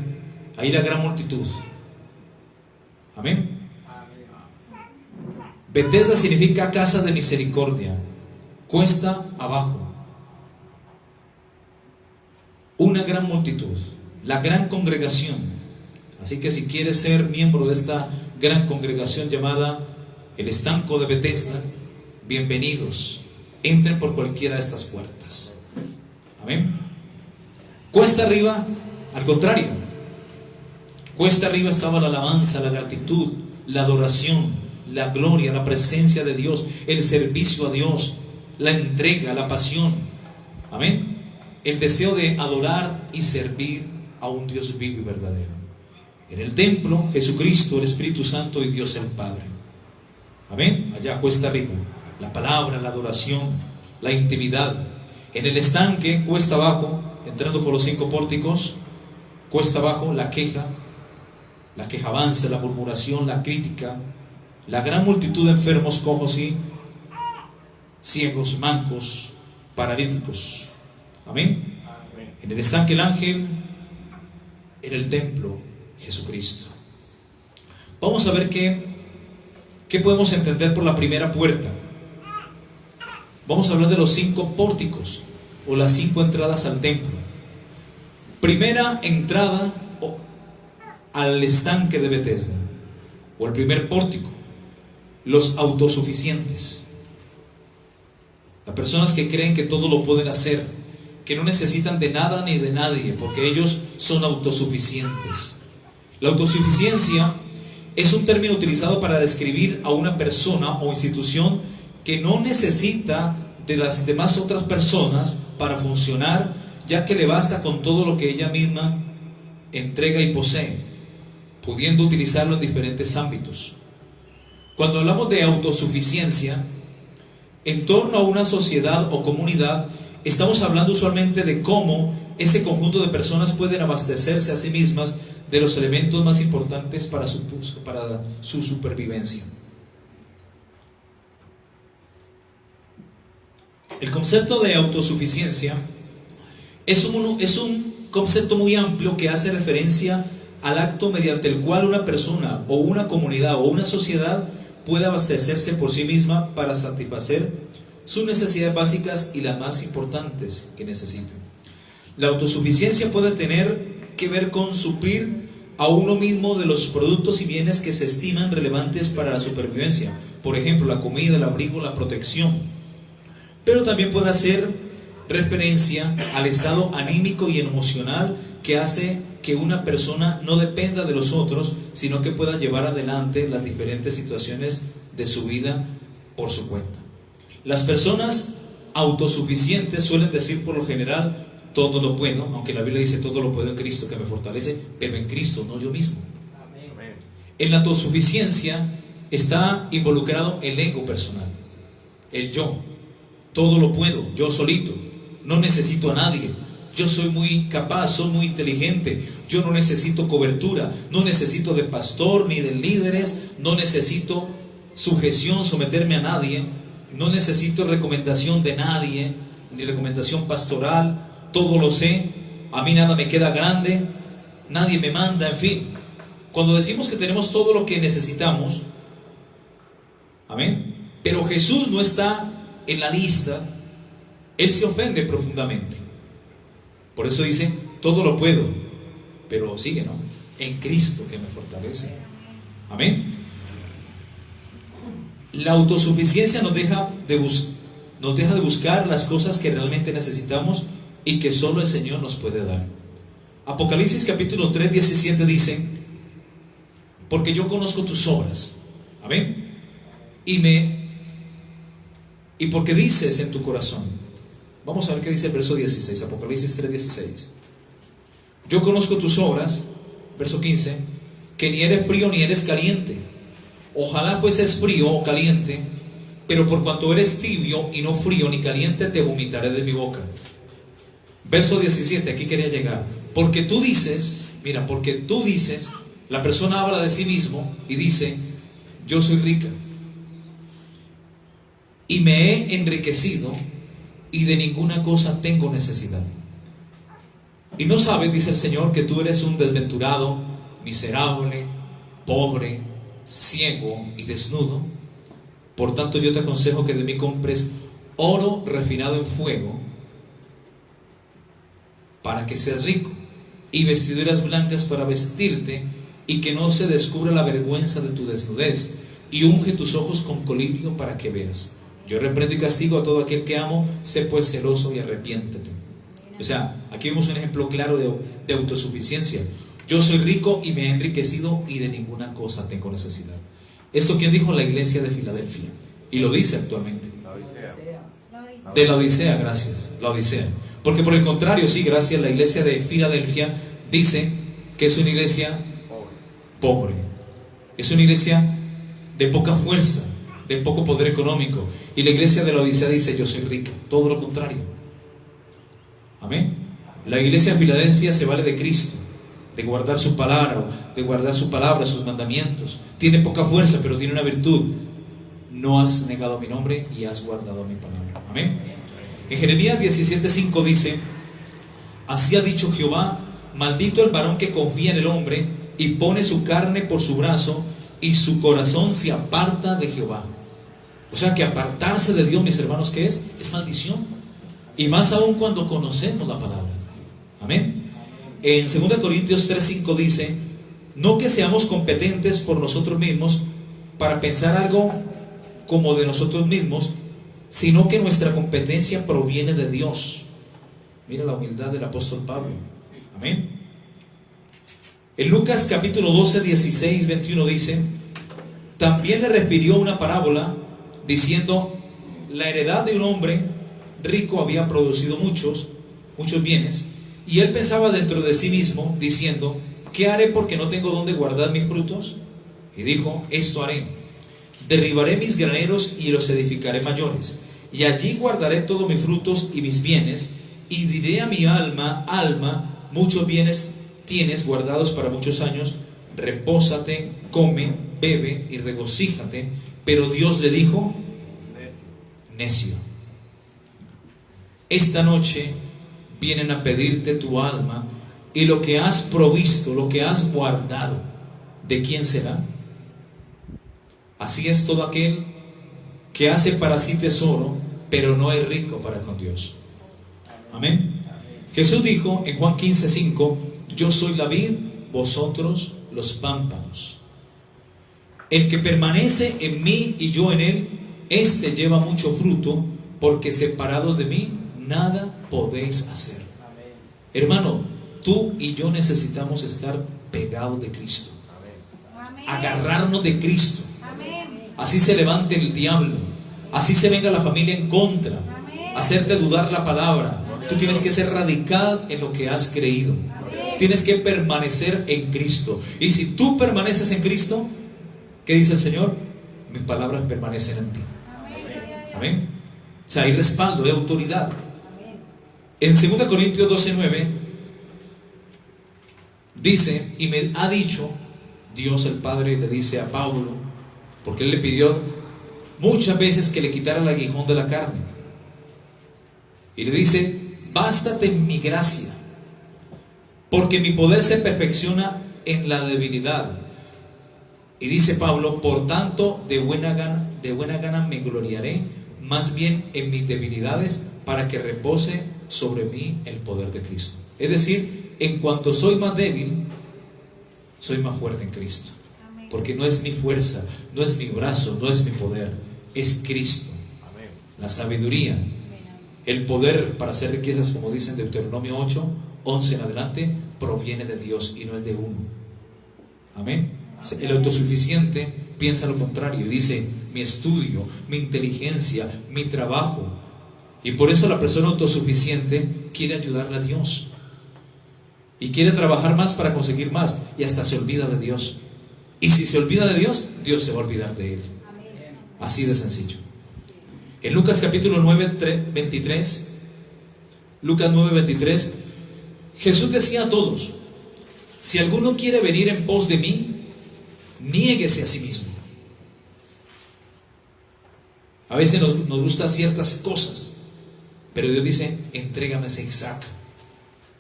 ahí la gran multitud. Amén. Betesda significa casa de misericordia. Cuesta abajo. Una gran multitud, la gran congregación. Así que si quieres ser miembro de esta gran congregación llamada el estanco de Betesda, bienvenidos. Entren por cualquiera de estas puertas. Amén. Cuesta arriba, al contrario, cuesta arriba estaba la alabanza, la gratitud, la adoración, la gloria, la presencia de Dios, el servicio a Dios, la entrega, la pasión. Amén. El deseo de adorar y servir a un Dios vivo y verdadero. En el templo, Jesucristo, el Espíritu Santo y Dios el Padre. Amén. Allá cuesta arriba, la palabra, la adoración, la intimidad. En el estanque, cuesta abajo, entrando por los 5 pórticos, cuesta abajo la quejabanza, la murmuración, la crítica, la gran multitud de enfermos, cojos y ciegos, mancos, paralíticos. Amén. En el estanque el ángel, en el templo Jesucristo. Vamos a ver qué podemos entender por la primera puerta. Vamos a hablar de los 5 pórticos o las 5 entradas al templo. Primera entrada al estanque de Betesda, o el primer pórtico, los autosuficientes. Las personas que creen que todo lo pueden hacer, que no necesitan de nada ni de nadie, porque ellos son autosuficientes. La autosuficiencia es un término utilizado para describir a una persona o institución que no necesita de las demás otras personas para funcionar, ya que le basta con todo lo que ella misma entrega y posee, pudiendo utilizarlo en diferentes ámbitos. Cuando hablamos de autosuficiencia, en torno a una sociedad o comunidad, estamos hablando usualmente de cómo ese conjunto de personas pueden abastecerse a sí mismas de los elementos más importantes para su supervivencia. El concepto de autosuficiencia es un concepto muy amplio que hace referencia al acto mediante el cual una persona o una comunidad o una sociedad puede abastecerse por sí misma para satisfacer sus necesidades básicas y las más importantes que necesiten. La autosuficiencia puede tener que ver con suplir a uno mismo de los productos y bienes que se estiman relevantes para la supervivencia, por ejemplo, la comida, el abrigo, la protección. Pero también puede hacer referencia al estado anímico y emocional que hace que una persona no dependa de los otros, sino que pueda llevar adelante las diferentes situaciones de su vida por su cuenta. Las personas autosuficientes suelen decir por lo general: todo lo puedo, aunque la Biblia dice todo lo puedo en Cristo que me fortalece, pero en Cristo, no yo mismo. Amén. En la autosuficiencia está involucrado el ego personal, el yo. Todo lo puedo, yo solito, no necesito a nadie, yo soy muy capaz, soy muy inteligente, yo no necesito cobertura, no necesito de pastor ni de líderes, no necesito sujeción, someterme a nadie, no necesito recomendación de nadie, ni recomendación pastoral, todo lo sé, a mí nada me queda grande, nadie me manda, en fin. Cuando decimos que tenemos todo lo que necesitamos, amén, pero Jesús no está en la lista, Él se ofende profundamente. Por eso dice, todo lo puedo, pero sigue, ¿no? En Cristo que me fortalece. Amén. La autosuficiencia nos deja de buscar las cosas que realmente necesitamos y que solo el Señor nos puede dar. Apocalipsis capítulo 3, 17 dice: porque yo conozco tus obras. Amén. Y porque dices en tu corazón. Vamos a ver qué dice el verso 16, Apocalipsis 3, 16. Yo conozco tus obras, verso 15, que ni eres frío ni eres caliente. Ojalá fueses frío o caliente, pero por cuanto eres tibio y no frío ni caliente, te vomitaré de mi boca. Verso 17, aquí quería llegar. Porque tú dices, mira, porque tú dices, la persona habla de sí mismo y dice: yo soy rica y me he enriquecido y de ninguna cosa tengo necesidad. Y no sabes, dice el Señor, que tú eres un desventurado, miserable, pobre, ciego y desnudo. Por tanto yo te aconsejo que de mí compres oro refinado en fuego, para que seas rico, y vestiduras blancas para vestirte, y que no se descubra la vergüenza de tu desnudez, y unge tus ojos con colirio para que veas. Yo reprendo y castigo a todo aquel que amo, sé pues celoso y arrepiéntete. O sea, aquí vemos un ejemplo claro de autosuficiencia. Yo soy rico y me he enriquecido y de ninguna cosa tengo necesidad. ¿Esto quién dijo? La iglesia de Filadelfia. Y lo dice actualmente. De la Odisea, gracias. La Odisea. Porque por el contrario, sí, gracias, la iglesia de Filadelfia dice que es una iglesia pobre. Es una iglesia de poca fuerza, de poco poder económico. Y la iglesia de la Odisea dice: yo soy rica. Todo lo contrario. Amén. La iglesia de Filadelfia se vale de Cristo, de guardar su palabra, sus mandamientos. Tiene poca fuerza, pero tiene una virtud: no has negado mi nombre y has guardado mi palabra. Amén. En Jeremías 17:5 dice: así ha dicho Jehová, maldito el varón que confía en el hombre y pone su carne por su brazo, y su corazón se aparta de Jehová. O sea que apartarse de Dios, mis hermanos, ¿qué es? Es maldición. Y más aún cuando conocemos la palabra. Amén. En 2 Corintios 3:5 dice: no que seamos competentes por nosotros mismos para pensar algo como de nosotros mismos, sino que nuestra competencia proviene de Dios. Mira la humildad del apóstol Pablo. Amén. En Lucas capítulo 12, 16, 21 dice: también le refirió una parábola diciendo: la heredad de un hombre rico había producido muchos bienes, y él pensaba dentro de sí mismo, diciendo: ¿qué haré porque no tengo dónde guardar mis frutos? Y dijo: esto haré: derribaré mis graneros y los edificaré mayores, y allí guardaré todos mis frutos y mis bienes, y diré a mi alma: alma, muchos bienes tienes guardados para muchos años, repósate, come, bebe y regocíjate. Pero Dios le dijo: necio, esta noche vienen a pedirte tu alma, y lo que has provisto, lo que has guardado, ¿de quién será? Así es todo aquel que hace para sí tesoro, pero no es rico para con Dios. Amén. Jesús dijo en Juan 15:5: yo soy la vid, vosotros los pámpanos. El que permanece en mí y yo en él, éste lleva mucho fruto, porque separados de mí nada podéis hacer. Amén. Hermano, tú y yo necesitamos estar pegados de Cristo. Amén. Agarrarnos de Cristo. Amén. Así se levante el diablo, así se venga la familia en contra, amén, hacerte dudar la palabra. Tú tienes que ser radical en lo que has creído. Amén. Tienes que permanecer en Cristo. Y si tú permaneces en Cristo, ¿qué dice el Señor? Mis palabras permanecen en ti. Amén. O sea, hay respaldo, hay autoridad. En 2 Corintios 12:9 dice: y me ha dicho Dios el Padre, le dice a Pablo, porque él le pidió muchas veces que le quitara el aguijón de la carne, y le dice: bástate mi gracia, porque mi poder se perfecciona en la debilidad. Y dice Pablo: por tanto de buena gana me gloriaré más bien en mis debilidades, para que repose sobre mí el poder de Cristo. Es decir, en cuanto soy más débil, soy más fuerte en Cristo. Amén. Porque no es mi fuerza, no es mi brazo, no es mi poder, es Cristo. Amén. La sabiduría, el poder para hacer riquezas, como dice en Deuteronomio 8, 11 en adelante, proviene de Dios y no es de uno. Amén. El autosuficiente piensa lo contrario y dice: mi estudio, mi inteligencia, mi trabajo. Y por eso la persona autosuficiente quiere ayudarle a Dios y quiere trabajar más para conseguir más, y hasta se olvida de Dios. Y si se olvida de Dios, Dios se va a olvidar de él. Así de sencillo. En Lucas capítulo 9:23, Lucas 9:23, Jesús decía a todos: si alguno quiere venir en pos de mí, niéguese a sí mismo. A veces nos gustan ciertas cosas, pero Dios dice: entrégame ese Isaac,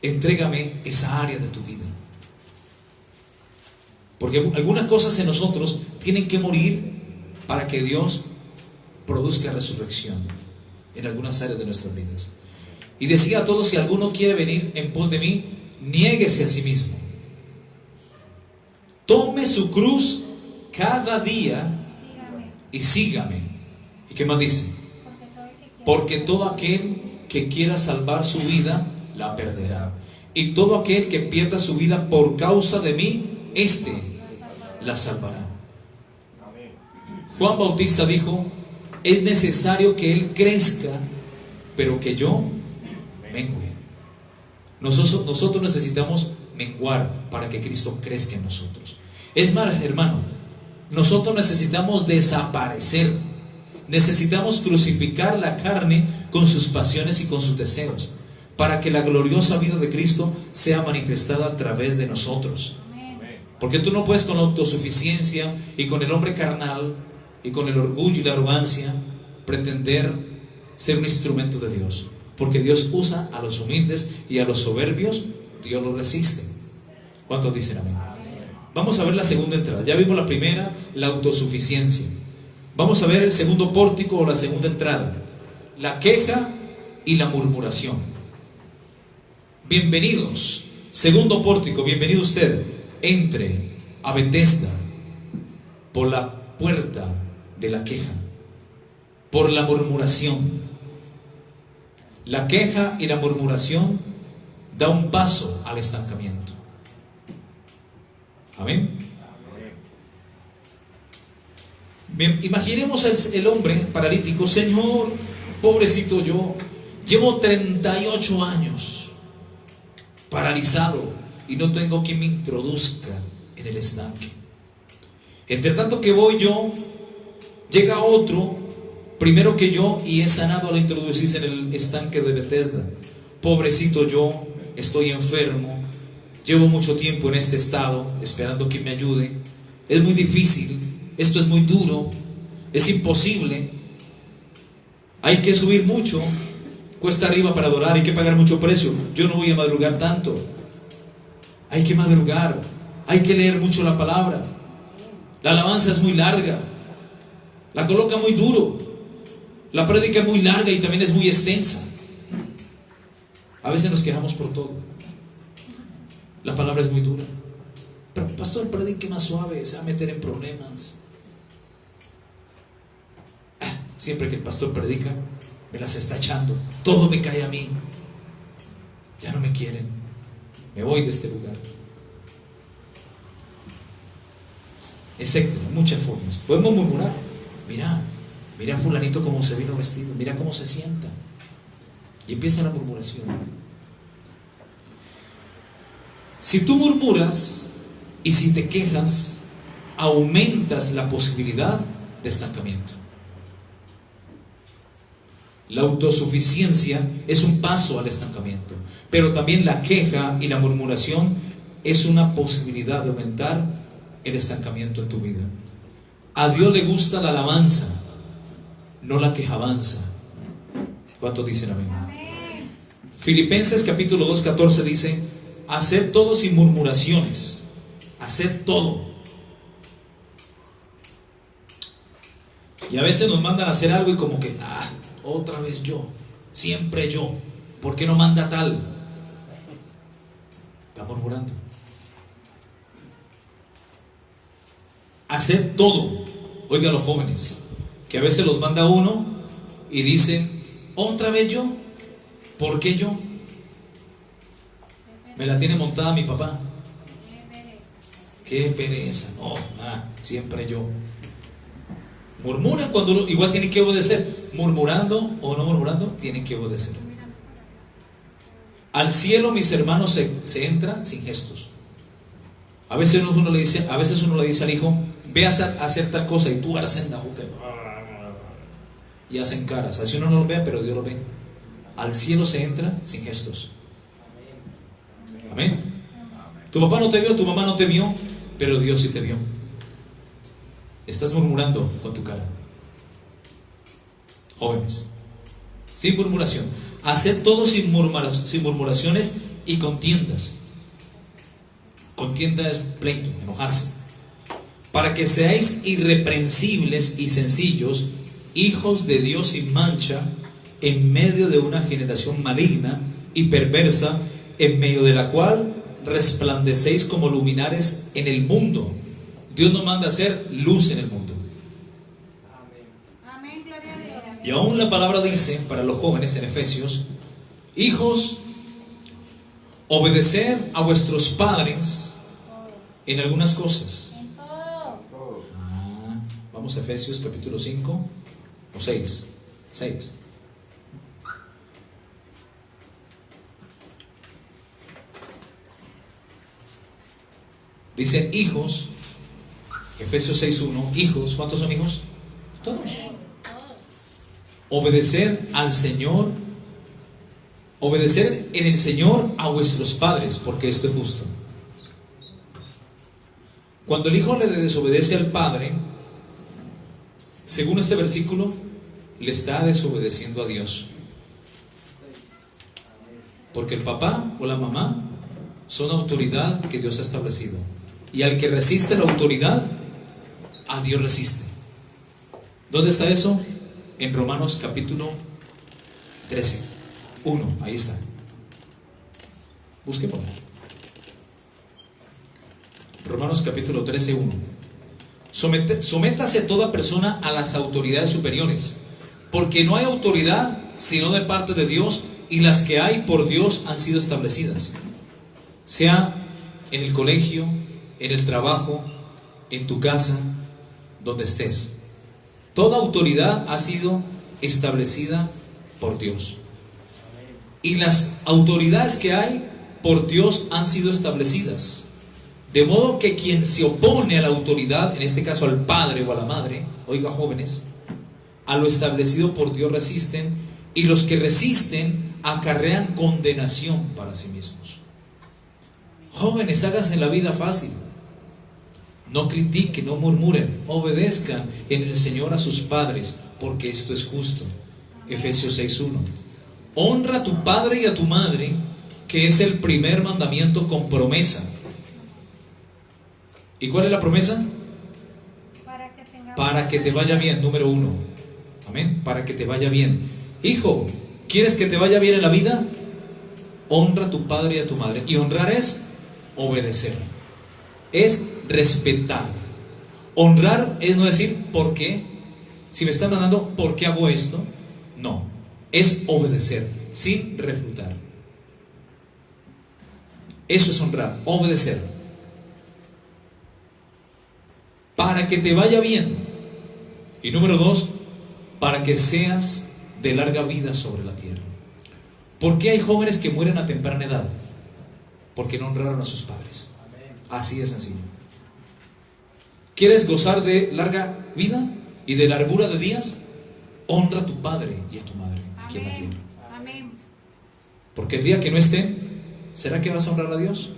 entrégame esa área de tu vida. Porque algunas cosas en nosotros tienen que morir para que Dios produzca resurrección en algunas áreas de nuestras vidas. Y decía a todos: si alguno quiere venir en pos de mí, niéguese a sí mismo, tome su cruz cada día y sígame. ¿Y qué más dice? Porque todo aquel que quiera salvar su vida, la perderá. Y todo aquel que pierda su vida por causa de mí, éste la salvará. Juan Bautista dijo: es necesario que Él crezca, pero que yo mengue. Nosotros necesitamos menguar para que Cristo crezca en nosotros. Es más, hermano, nosotros necesitamos desaparecer. Necesitamos crucificar la carne con sus pasiones y con sus deseos, para que la gloriosa vida de Cristo sea manifestada a través de nosotros. Porque tú no puedes con la autosuficiencia y con el hombre carnal y con el orgullo y la arrogancia pretender ser un instrumento de Dios. Porque Dios usa a los humildes, y a los soberbios Dios los resiste. ¿Cuántos dicen amén? Vamos a ver la segunda entrada. Ya vimos la primera, la autosuficiencia. Vamos a ver el segundo pórtico o la segunda entrada, la queja y la murmuración. Bienvenidos, segundo pórtico, bienvenido usted. Entre a Bethesda por la puerta de la queja, por la murmuración. La queja y la murmuración da un paso al estancamiento. Amén. Bien, imaginemos el hombre paralítico. Señor, pobrecito yo, llevo 38 años paralizado y no tengo quien me introduzca en el estanque. Entre tanto que voy yo, llega otro primero que yo y es sanado al introducirse en el estanque de Bethesda. Pobrecito yo, estoy enfermo, llevo mucho tiempo en este estado esperando que me ayude. Es muy difícil, esto es muy duro, es imposible, hay que subir mucho, cuesta arriba para adorar, hay que pagar mucho precio, yo no voy a madrugar tanto. Hay que madrugar, hay que leer mucho la palabra, la alabanza es muy larga, la coloca muy duro, la prédica es muy larga y también es muy extensa. A veces nos quejamos por todo, la palabra es muy dura. Pero pastor, predique más suave, se va a meter en problemas. Siempre que el pastor predica, me las está echando, todo me cae a mí, ya no me quieren, me voy de este lugar. Etcétera, muchas formas. Podemos murmurar. Mira fulanito cómo se vino vestido, mira cómo se sienta. Y empieza la murmuración. Si tú murmuras y si te quejas, aumentas la posibilidad de estancamiento. La autosuficiencia es un paso al estancamiento, pero también la queja y la murmuración es una posibilidad de aumentar el estancamiento en tu vida. A Dios le gusta la alabanza, no la quejabanza. ¿Cuántos dicen amén? Amén. Filipenses capítulo 2, 14 dice: haced todo sin murmuraciones. Haced todo. Y a veces nos mandan a hacer algo y como que, otra vez yo, siempre yo, ¿por qué no manda tal? Está murmurando. Haced todo. Oiga, los jóvenes, que a veces los manda uno y dicen: otra vez yo, ¿por qué yo? Me la tiene montada mi papá. Qué pereza. No, siempre yo. Murmura cuando igual tienen que obedecer. Murmurando o no murmurando, tienen que obedecer. Al cielo, mis hermanos, se entra sin gestos. A veces uno le dice al hijo: ve a hacer tal cosa, y tú harás en la boca y hacen caras. Así uno no lo ve, pero Dios lo ve. Al cielo se entra sin gestos. Amén. Tu papá no te vio, tu mamá no te vio, pero Dios sí te vio. Estás murmurando con tu cara. Jóvenes, sin murmuración. Haced todo sin murmuraciones y contiendas. Contienda es pleito, enojarse. Para que seáis irreprensibles y sencillos, hijos de Dios sin mancha, en medio de una generación maligna y perversa, en medio de la cual resplandecéis como luminares en el mundo. Dios nos manda a hacer luz en el mundo. Amén, gloria a Dios. Y aún la palabra dice para los jóvenes en Efesios: hijos, Obedecer a vuestros padres en algunas cosas. Vamos a Efesios capítulo 5 o 6. Dice hijos, Efesios 6:1, hijos, ¿cuántos son hijos? Todos. Obedecer al Señor, obedecer en el Señor a vuestros padres, porque esto es justo. Cuando el hijo le desobedece al padre, según este versículo, le está desobedeciendo a Dios. Porque el papá o la mamá son autoridad que Dios ha establecido. Y al que resiste la autoridad, a Dios resiste. ¿Dónde está eso? En Romanos capítulo 13, 1, ahí está. Busque por ahí. Romanos capítulo 13, 1. Sométase toda persona a las autoridades superiores, porque no hay autoridad sino de parte de Dios, y las que hay por Dios han sido establecidas, sea en el colegio, en el trabajo, en tu casa, donde estés. Toda autoridad ha sido establecida por Dios, y las autoridades que hay por Dios han sido establecidas. De modo que quien se opone a la autoridad, en este caso al padre o a la madre, oiga jóvenes, a lo establecido por Dios resisten, y los que resisten acarrean condenación para sí mismos. Jóvenes, háganse la vida fácil. No critiquen, no murmuren, obedezcan en el Señor a sus padres, porque esto es justo. Efesios 6:1. Honra a tu padre y a tu madre, que es el primer mandamiento con promesa. ¿Y cuál es la promesa? Para que te vaya bien, número 1. Amén. Para que te vaya bien. Hijo, ¿quieres que te vaya bien en la vida? Honra a tu padre y a tu madre. Y honrar es obedecer, es respetar. Honrar es no decir ¿por qué? Si me están mandando ¿por qué hago esto? No, es obedecer sin refutar. Eso es honrar, obedecer. Para que te vaya bien. Y número 2, para que seas de larga vida sobre la tierra. ¿Por qué hay jóvenes que mueren a temprana edad? Porque no honraron a sus padres. Así de sencillo. ¿Quieres gozar de larga vida y de largura de días? Honra a tu padre y a tu madre aquí en la tierra. Amén. Porque el día que no esté, ¿será que vas a honrar a Dios?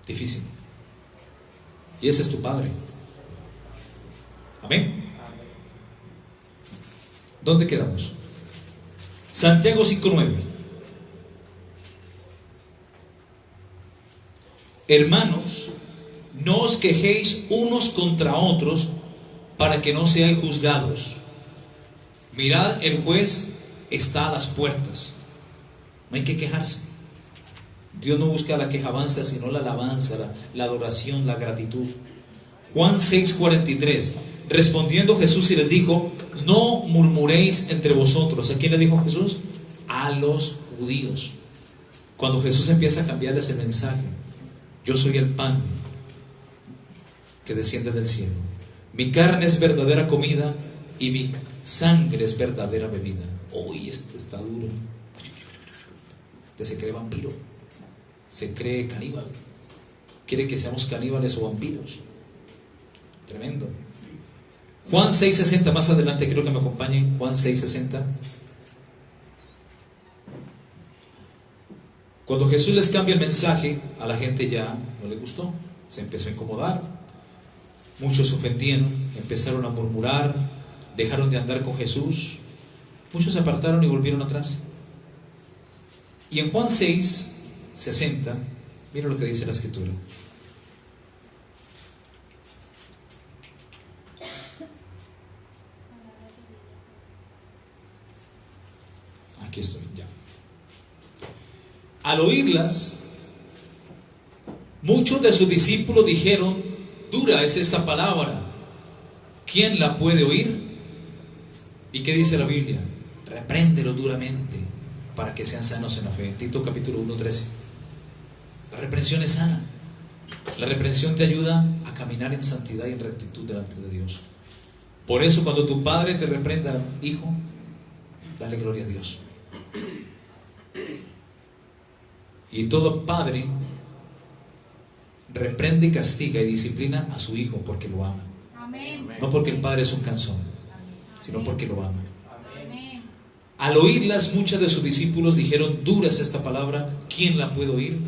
Difícil. Y ese es tu padre. Amén. ¿Dónde quedamos? Santiago 5:9. Hermanos, no os quejéis unos contra otros, para que no seáis juzgados. Mirad, el juez está a las puertas. No hay que quejarse. Dios no busca la quejabanza, sino la alabanza, la adoración, la gratitud. Juan 6:43. Respondiendo Jesús y les dijo: no murmuréis entre vosotros. ¿A quién le dijo Jesús? A los judíos. Cuando Jesús empieza a cambiarles el mensaje: yo soy el pan que desciende del cielo. Mi carne es verdadera comida y mi sangre es verdadera bebida. Uy, este está duro. Este se cree vampiro, se cree caníbal, quiere que seamos caníbales o vampiros. Tremendo. Juan 6:60, más adelante quiero que me acompañen. Juan 6:60. Cuando Jesús les cambia el mensaje, a la gente ya no le gustó, se empezó a incomodar. Muchos se ofendieron, empezaron a murmurar, dejaron de andar con Jesús. Muchos se apartaron y volvieron atrás. Y en Juan 6:60, mira lo que dice la Escritura. Aquí estoy, ya. Al oírlas, muchos de sus discípulos dijeron: dura es esta palabra, ¿quién la puede oír? ¿Y qué dice la Biblia? Repréndelo duramente, para que sean sanos en la fe. Tito capítulo 1:13. La reprensión es sana. La reprensión te ayuda a caminar en santidad y en rectitud delante de Dios. Por eso cuando tu padre te reprenda, hijo, dale gloria a Dios. Y todo padre reprende y castiga y disciplina a su hijo porque lo ama. Amén. No porque el padre es un cansón, sino porque lo ama. Amén. Al oírlas, muchos de sus discípulos dijeron: dura es esta palabra, ¿quién la puede oír?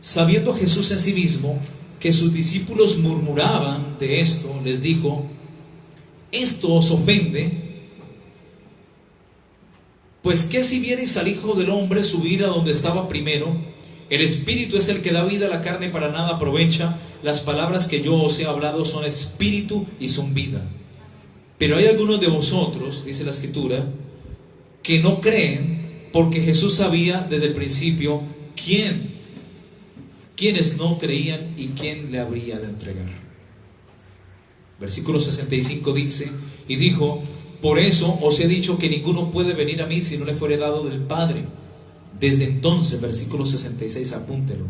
Sabiendo Jesús en sí mismo que sus discípulos murmuraban de esto, les dijo: ¿esto os ofende? Pues que si viereis al Hijo del Hombre subir a donde estaba primero, el Espíritu es el que da vida, a la carne para nada aprovecha. Las palabras que yo os he hablado son espíritu y son vida. Pero hay algunos de vosotros, dice la Escritura, que no creen, porque Jesús sabía desde el principio quiénes no creían y quién le habría de entregar. Versículo 65 dice: y dijo: por eso os he dicho que ninguno puede venir a mí si no le fuere dado del Padre. Desde entonces, versículo 66, apúntelo.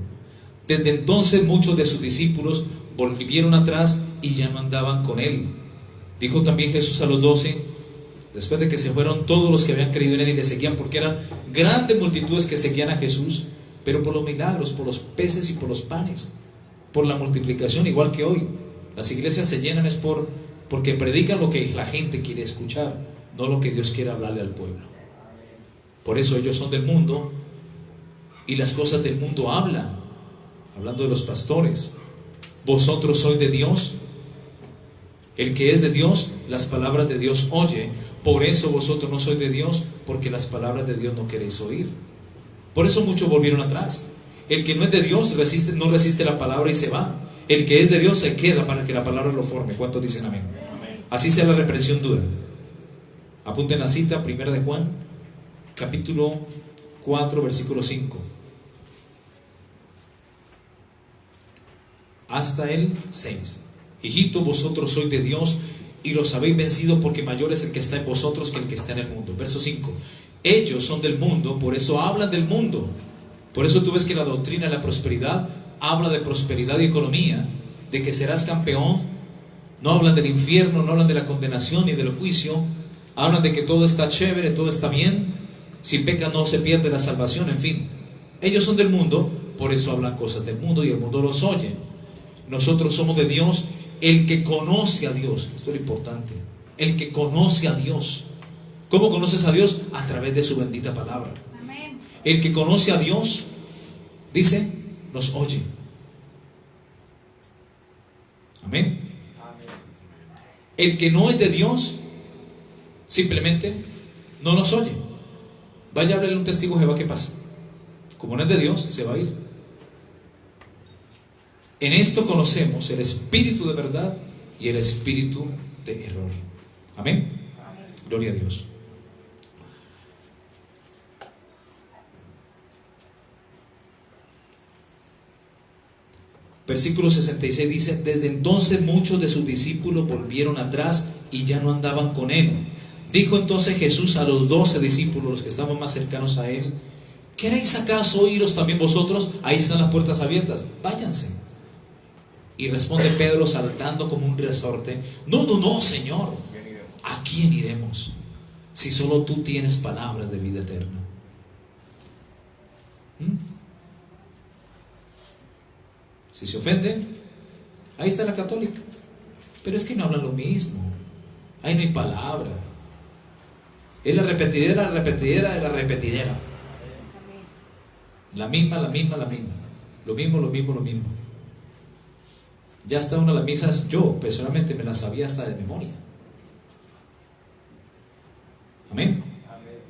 Desde entonces muchos de sus discípulos volvieron atrás y ya no andaban con él. Dijo también Jesús a los 12, después de que se fueron todos los que habían creído en él y le seguían, porque eran grandes multitudes que seguían a Jesús, pero por los milagros, por los peces y por los panes, por la multiplicación, igual que hoy. Las iglesias se llenan es porque predican lo que la gente quiere escuchar, no lo que Dios quiere hablarle al pueblo. Por eso ellos son del mundo y las cosas del mundo hablan, hablando de los pastores. Vosotros sois de Dios. El que es de Dios, las palabras de Dios oye. Por eso vosotros no sois de Dios, porque las palabras de Dios no queréis oír. Por eso muchos volvieron atrás. El que no es de Dios no resiste la palabra y se va. El que es de Dios se queda para que la palabra lo forme. ¿Cuántos dicen amén? Amén. Así sea la reprensión dura. Apunten la cita, 1 de Juan, capítulo 4, versículo 5. Hasta el 6. Hijito, vosotros sois de Dios y los habéis vencido, porque mayor es el que está en vosotros que el que está en el mundo. Verso 5. Ellos son del mundo, por eso hablan del mundo. Por eso tú ves que la doctrina de la prosperidad habla de prosperidad y economía, de que serás campeón. No hablan del infierno, no hablan de la condenación ni del juicio. Hablan de que todo está chévere, todo está bien. Si pecas no se pierde la salvación, en fin. Ellos son del mundo, por eso hablan cosas del mundo y el mundo los oye. Nosotros somos de Dios. El que conoce a Dios, esto es lo importante, el que conoce a Dios. ¿Cómo conoces a Dios? A través de su bendita palabra. Amén. El que conoce a Dios, dice, nos oye. Amén. Amén. El que no es de Dios, simplemente no nos oye. Vaya a hablarle a un testigo de Jehová, ¿qué pasa? Como no es de Dios, se va a ir. En esto conocemos el espíritu de verdad y el espíritu de error. Amén. Amén. Gloria a Dios. Versículo 66 dice: desde entonces muchos de sus discípulos volvieron atrás y ya no andaban con él. Dijo entonces Jesús a los 12 discípulos, los que estaban más cercanos a él: ¿queréis acaso iros también vosotros? Ahí están las puertas abiertas, váyanse. Y responde Pedro saltando como un resorte: no, Señor, ¿a quién iremos? Si solo tú tienes palabras de vida eterna. Si se ofenden, ahí está la católica. Pero es que no hablan lo mismo. Ahí no hay palabra. Es la repetidera de la repetidera. La misma. Lo mismo. Ya hasta una de las misas, yo personalmente me las sabía hasta de memoria. Amén. Amén.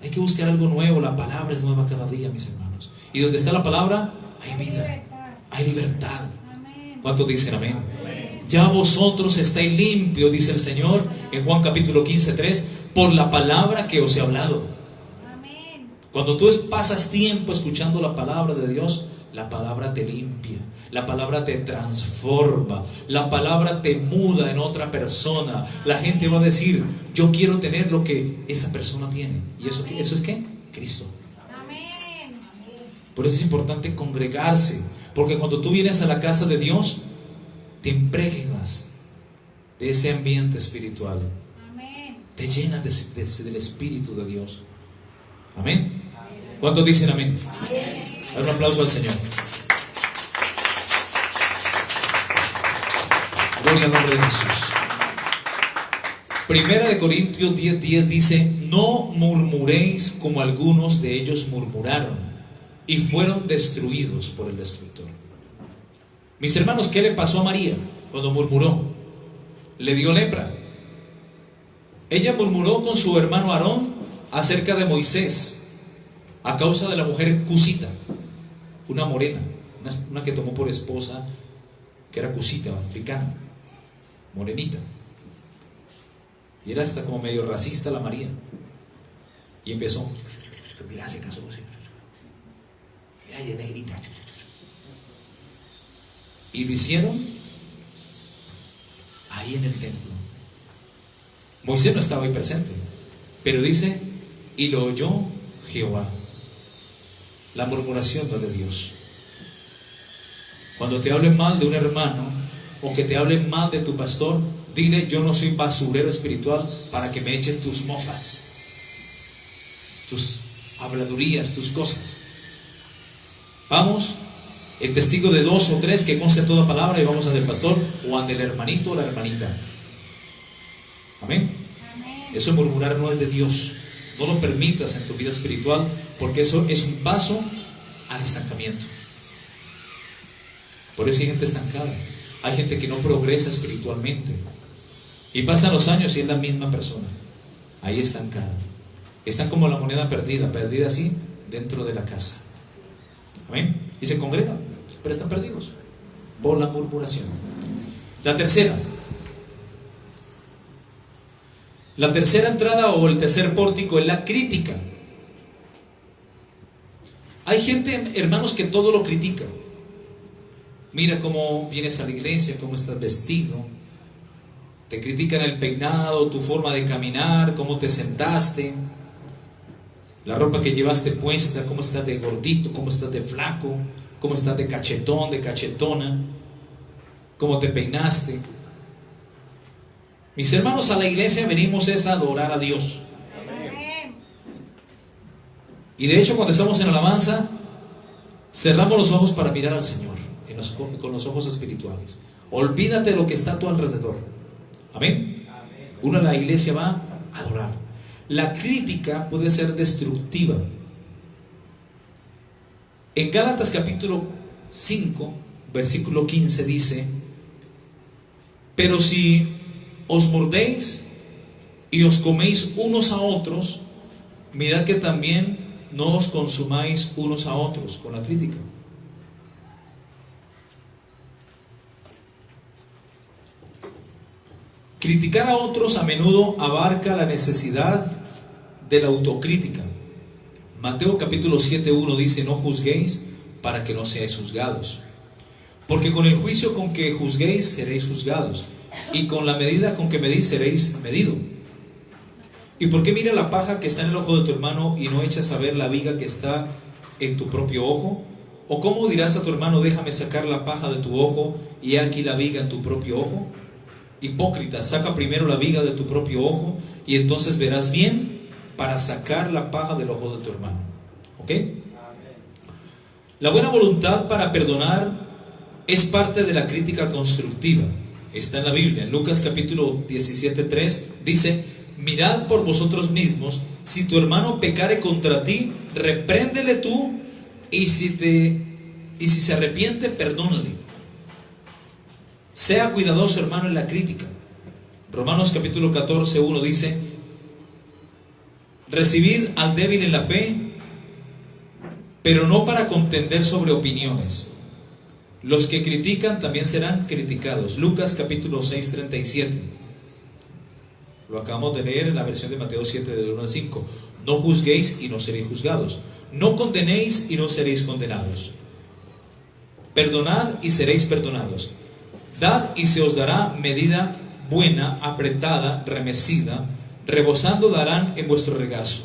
Hay que buscar algo nuevo. La palabra es nueva cada día, mis hermanos. Y donde está la palabra, hay vida, hay libertad. Amén. ¿Cuántos dicen amén? Amén. Ya vosotros estáis limpios, dice el Señor en Juan capítulo 15:3, por la palabra que os he hablado. Amén. Cuando tú pasas tiempo escuchando la palabra de Dios, la palabra te limpia, la palabra te transforma, la palabra te muda en otra persona. La gente va a decir: yo quiero tener lo que esa persona tiene. ¿Y eso es qué? Cristo. Amén. Por eso es importante congregarse, porque cuando tú vienes a la casa de Dios, te impregnas de ese ambiente espiritual. Amén. Te llenas del Espíritu de Dios. Amén. ¿Cuántos dicen amén? Dar un aplauso al Señor. Gloria al nombre de Jesús. Primera de Corintios 10:10 dice: no murmuréis como algunos de ellos murmuraron y fueron destruidos por el destructor. Mis hermanos, ¿qué le pasó a María cuando murmuró? Le dio lepra. Ella murmuró con su hermano Aarón acerca de Moisés a causa de la mujer cusita, una morena, una que tomó por esposa, que era cusita, africana, morenita. Y era hasta como medio racista la María. Y empezó: mira, se casó, mira, ella es negrita. Y lo hicieron ahí en el templo. Moisés no estaba ahí presente, pero dice: y lo oyó Jehová. La murmuración no es de Dios. Cuando te hablen mal de un hermano, o que te hablen mal de tu pastor, dile: yo no soy basurero espiritual para que me eches tus mofas, tus habladurías, tus cosas. Vamos, el testigo de 2 o 3, que conste toda palabra, y vamos ante el pastor o ante el hermanito o la hermanita. Amén. Amén. Eso murmurar no es de Dios. No lo permitas en tu vida espiritual, porque eso es un paso al estancamiento. Por eso hay gente estancada, hay gente que no progresa espiritualmente, y pasan los años y es la misma persona ahí estancada. Están como la moneda perdida así dentro de la casa. Amén. Y se congregan, pero están perdidos por la murmuración. La tercera entrada o el tercer pórtico es la crítica. Hay gente, hermanos, que todo lo critica. Mira cómo vienes a la iglesia, cómo estás vestido. Te critican el peinado, tu forma de caminar, cómo te sentaste, la ropa que llevaste puesta, cómo estás de gordito, cómo estás de flaco, cómo estás de cachetón, de cachetona, cómo te peinaste. Mis hermanos, a la iglesia venimos es a adorar a Dios. Amén. Y de hecho, cuando estamos en alabanza, cerramos los ojos para mirar al Señor con los ojos espirituales. Olvídate de lo que está a tu alrededor. Amén. Uno a la iglesia va a adorar. La crítica puede ser destructiva. En Gálatas capítulo 5, versículo 15 dice: pero si os mordéis y os coméis unos a otros, mirad que también no os consumáis unos a otros con la crítica. Criticar a otros a menudo abarca la necesidad de la autocrítica. Mateo capítulo 7:1 dice: no juzguéis para que no seáis juzgados, porque con el juicio con que juzguéis seréis juzgados, y con la medida con que medís seréis medido. ¿Y por qué mira la paja que está en el ojo de tu hermano y no echas a ver la viga que está en tu propio ojo? ¿O cómo dirás a tu hermano: déjame sacar la paja de tu ojo, y he aquí la viga en tu propio ojo? Hipócrita, saca primero la viga de tu propio ojo, y entonces verás bien para sacar la paja del ojo de tu hermano. ¿Ok? La buena voluntad para perdonar es parte de la crítica constructiva. Está en la Biblia. En Lucas capítulo 17:3 dice: mirad por vosotros mismos, si tu hermano pecare contra ti, repréndele tú, y si se arrepiente, perdónale. Sea cuidadoso, hermano, en la crítica. Romanos capítulo 14:1 dice: recibid al débil en la fe, pero no para contender sobre opiniones. Los que critican también serán criticados. Lucas capítulo 6:37. Lo acabamos de leer en la versión de Mateo 7, del 1 al 5. No juzguéis y no seréis juzgados. No condenéis y no seréis condenados. Perdonad y seréis perdonados. Dad y se os dará medida buena, apretada, remecida, rebosando darán en vuestro regazo.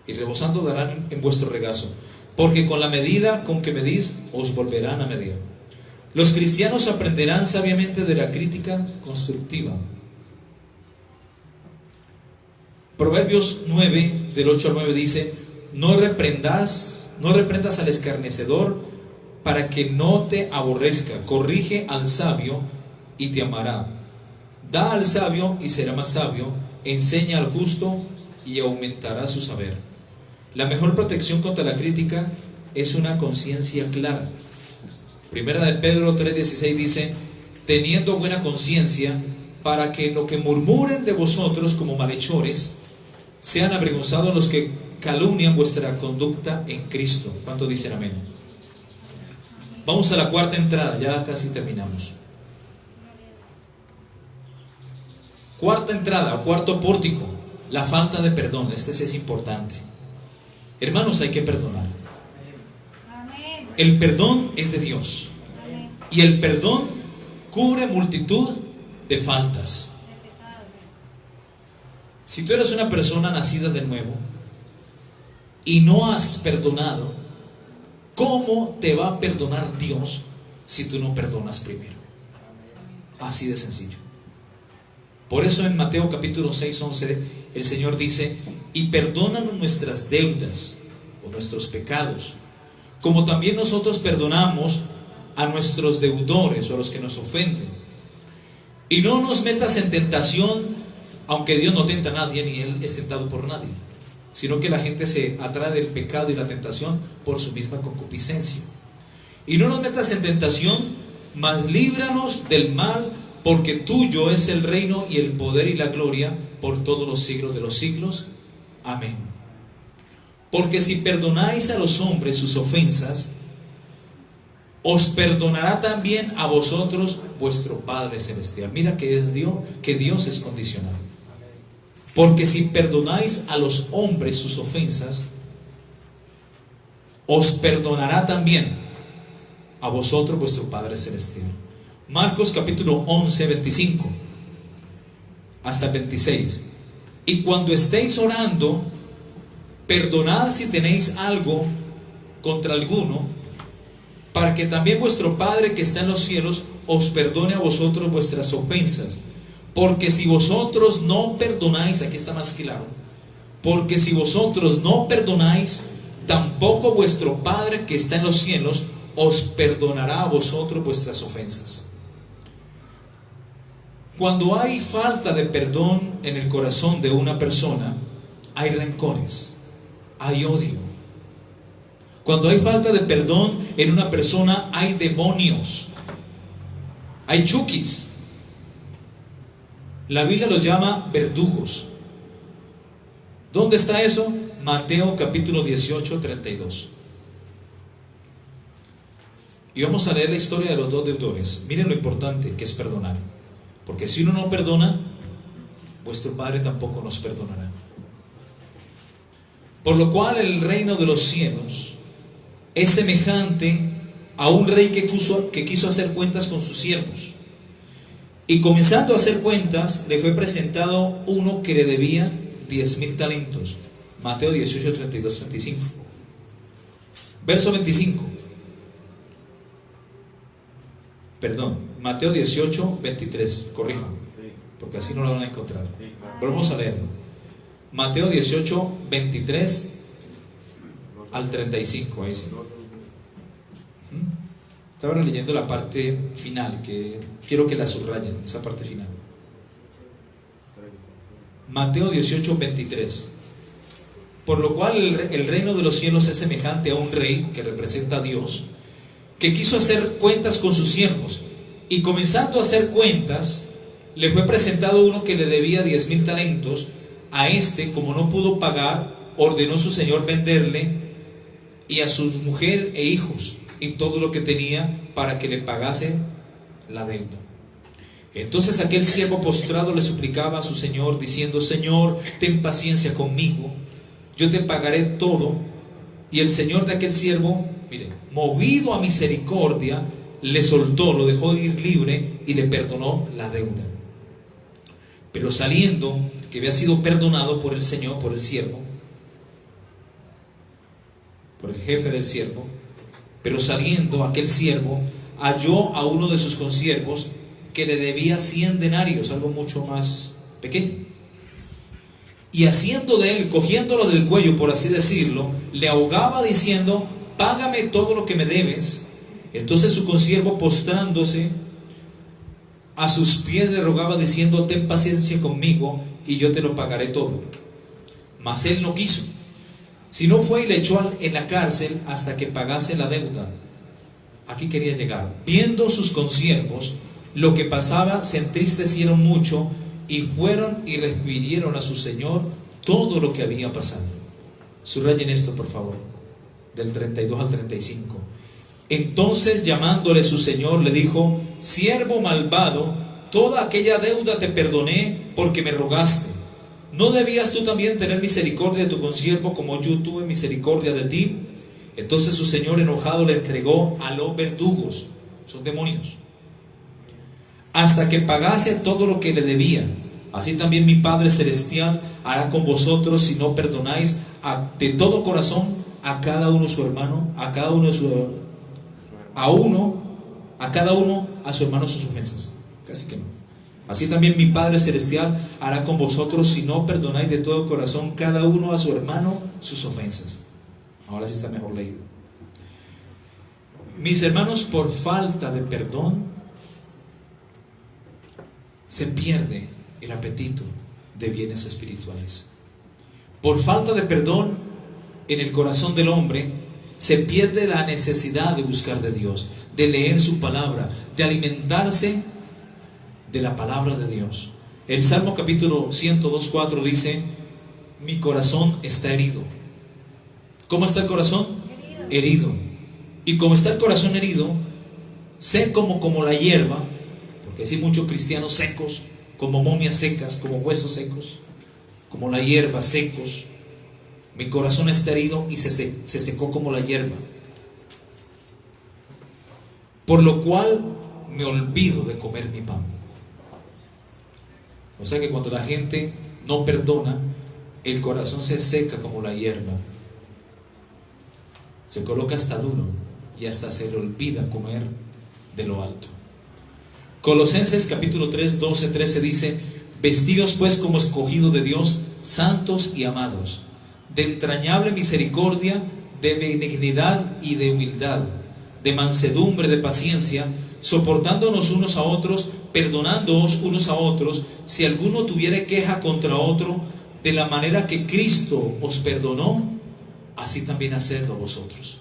y rebosando darán en vuestro regazo, porque con la medida con que medís os volverán a medir. Los cristianos aprenderán sabiamente de la crítica constructiva. Proverbios 9, del 8 al 9 dice: no reprendas al escarnecedor para que no te aborrezca, corrige al sabio y te amará. Da al sabio y será más sabio, enseña al justo y aumentará su saber. La mejor protección contra la crítica es una conciencia clara. Primera de Pedro 3:16 dice: teniendo buena conciencia, para que lo que murmuren de vosotros como malhechores sean avergonzados los que calumnian vuestra conducta en Cristo. ¿Cuántos dicen amén? Vamos a la cuarta entrada, ya casi terminamos. Cuarta entrada o cuarto pórtico, la falta de perdón. Este sí es importante. Hermanos, hay que perdonar. El perdón es de Dios. Y el perdón cubre multitud de faltas. Si tú eres una persona nacida de nuevo y no has perdonado, ¿cómo te va a perdonar Dios si tú no perdonas primero? Así de sencillo. Por eso en Mateo capítulo 6:11 el Señor dice: y perdónanos nuestras deudas o nuestros pecados, como también nosotros perdonamos a nuestros deudores o a los que nos ofenden. Y no nos metas en tentación, aunque Dios no tenta a nadie ni Él es tentado por nadie, sino que la gente se atrae del pecado y la tentación por su misma concupiscencia. Y no nos metas en tentación, mas líbranos del mal, porque tuyo es el reino y el poder y la gloria por todos los siglos de los siglos. Amén. Porque si perdonáis a los hombres sus ofensas, os perdonará también a vosotros vuestro Padre Celestial. Mira que Dios es condicional. Porque si perdonáis a los hombres sus ofensas, os perdonará también a vosotros vuestro Padre Celestial. Marcos capítulo 11, 25 hasta el 26. Y cuando estéis orando, perdonad si tenéis algo contra alguno, para que también vuestro Padre que está en los cielos os perdone a vosotros vuestras ofensas. Porque si vosotros no perdonáis, aquí está más claro, porque si vosotros no perdonáis, tampoco vuestro Padre que está en los cielos os perdonará a vosotros vuestras ofensas. Cuando hay falta de perdón en el corazón de una persona, hay rencores, hay odio. Cuando hay falta de perdón en una persona, hay demonios, hay chukis. La Biblia los llama verdugos. ¿Dónde está eso? Mateo capítulo 18, 32. Y vamos a leer la historia de los dos deudores. Miren lo importante que es perdonar. Porque si uno no perdona, vuestro Padre tampoco nos perdonará. Por lo cual el reino de los cielos es semejante a un rey que quiso hacer cuentas con sus siervos. Y comenzando a hacer cuentas, le fue presentado uno que le debía 10,000 talentos. Mateo 18, 32, 35. Verso 25. Perdón, Mateo 18, 23. Corrijo, porque así no lo van a encontrar. Pero vamos a leerlo. Mateo 18, 23 al 35. Ahí sí. Estaba leyendo la parte final, que quiero que la subrayen, esa parte final. Mateo 18, 23. Por lo cual el reino de los cielos es semejante a un rey que representa a Dios, que quiso hacer cuentas con sus siervos, y comenzando a hacer cuentas, le fue presentado uno que le debía 10,000 talentos. A este, como no pudo pagar, ordenó su señor venderle y a su mujer e hijos y todo lo que tenía, para que le pagase la deuda. Entonces aquel siervo postrado le suplicaba a su señor, diciendo: Señor, ten paciencia conmigo, yo te pagaré todo. Y el señor de aquel siervo, mire, movido a misericordia, le soltó, lo dejó ir libre y le perdonó la deuda. Pero saliendo, que había sido perdonado por el Señor, por el siervo, por el jefe del siervo. Pero saliendo aquel siervo, halló a uno de sus consiervos que le debía 100 denarios, algo mucho más pequeño. Y haciendo de él, cogiéndolo del cuello, por así decirlo, le ahogaba diciendo: págame todo lo que me debes. Entonces su consiervo, postrándose a sus pies, le rogaba diciendo: ten paciencia conmigo y yo te lo pagaré todo. Mas él no quiso, sino fue y le echó en la cárcel hasta que pagase la deuda. Aquí quería llegar. Viendo sus consiervos lo que pasaba, se entristecieron mucho y fueron y refirieron a su señor todo lo que había pasado. Subrayen esto, por favor, del 32 al 35. Entonces, llamándole su señor, le dijo: siervo malvado, toda aquella deuda te perdoné porque me rogaste. ¿No debías tú también tener misericordia de tu consiervo como yo tuve misericordia de ti? Entonces su señor, enojado, le entregó a los verdugos, son demonios, hasta que pagase todo lo que le debía. Así también mi Padre Celestial hará con vosotros si no perdonáis de todo corazón a cada uno su hermano, a cada uno su hermano sus ofensas. Casi que no. Así también mi Padre Celestial hará con vosotros si no perdonáis de todo corazón cada uno a su hermano sus ofensas. Ahora sí está mejor leído. Mis hermanos, por falta de perdón se pierde el apetito de bienes espirituales. Por falta de perdón en el corazón del hombre se pierde la necesidad de buscar de Dios, de leer su palabra, de alimentarse de la palabra de Dios. El Salmo capítulo 102:4 dice: mi corazón está herido. ¿Cómo está el corazón? Herido. Y como está el corazón herido, seco como la hierba, porque hay muchos cristianos secos, como momias secas, como huesos secos, como la hierba, secos. Mi corazón está herido y se secó como la hierba. Por lo cual me olvido de comer mi pan. O sea que cuando la gente no perdona, el corazón se seca como la hierba. Se coloca hasta duro y hasta se le olvida comer de lo alto. Colosenses capítulo 3, 12, 13 dice: vestidos pues como escogidos de Dios, santos y amados, de entrañable misericordia, de benignidad y de humildad, de mansedumbre, de paciencia, soportándonos unos a otros, perdonándoos unos a otros, si alguno tuviere queja contra otro, de la manera que Cristo os perdonó, así también hacedlo vosotros.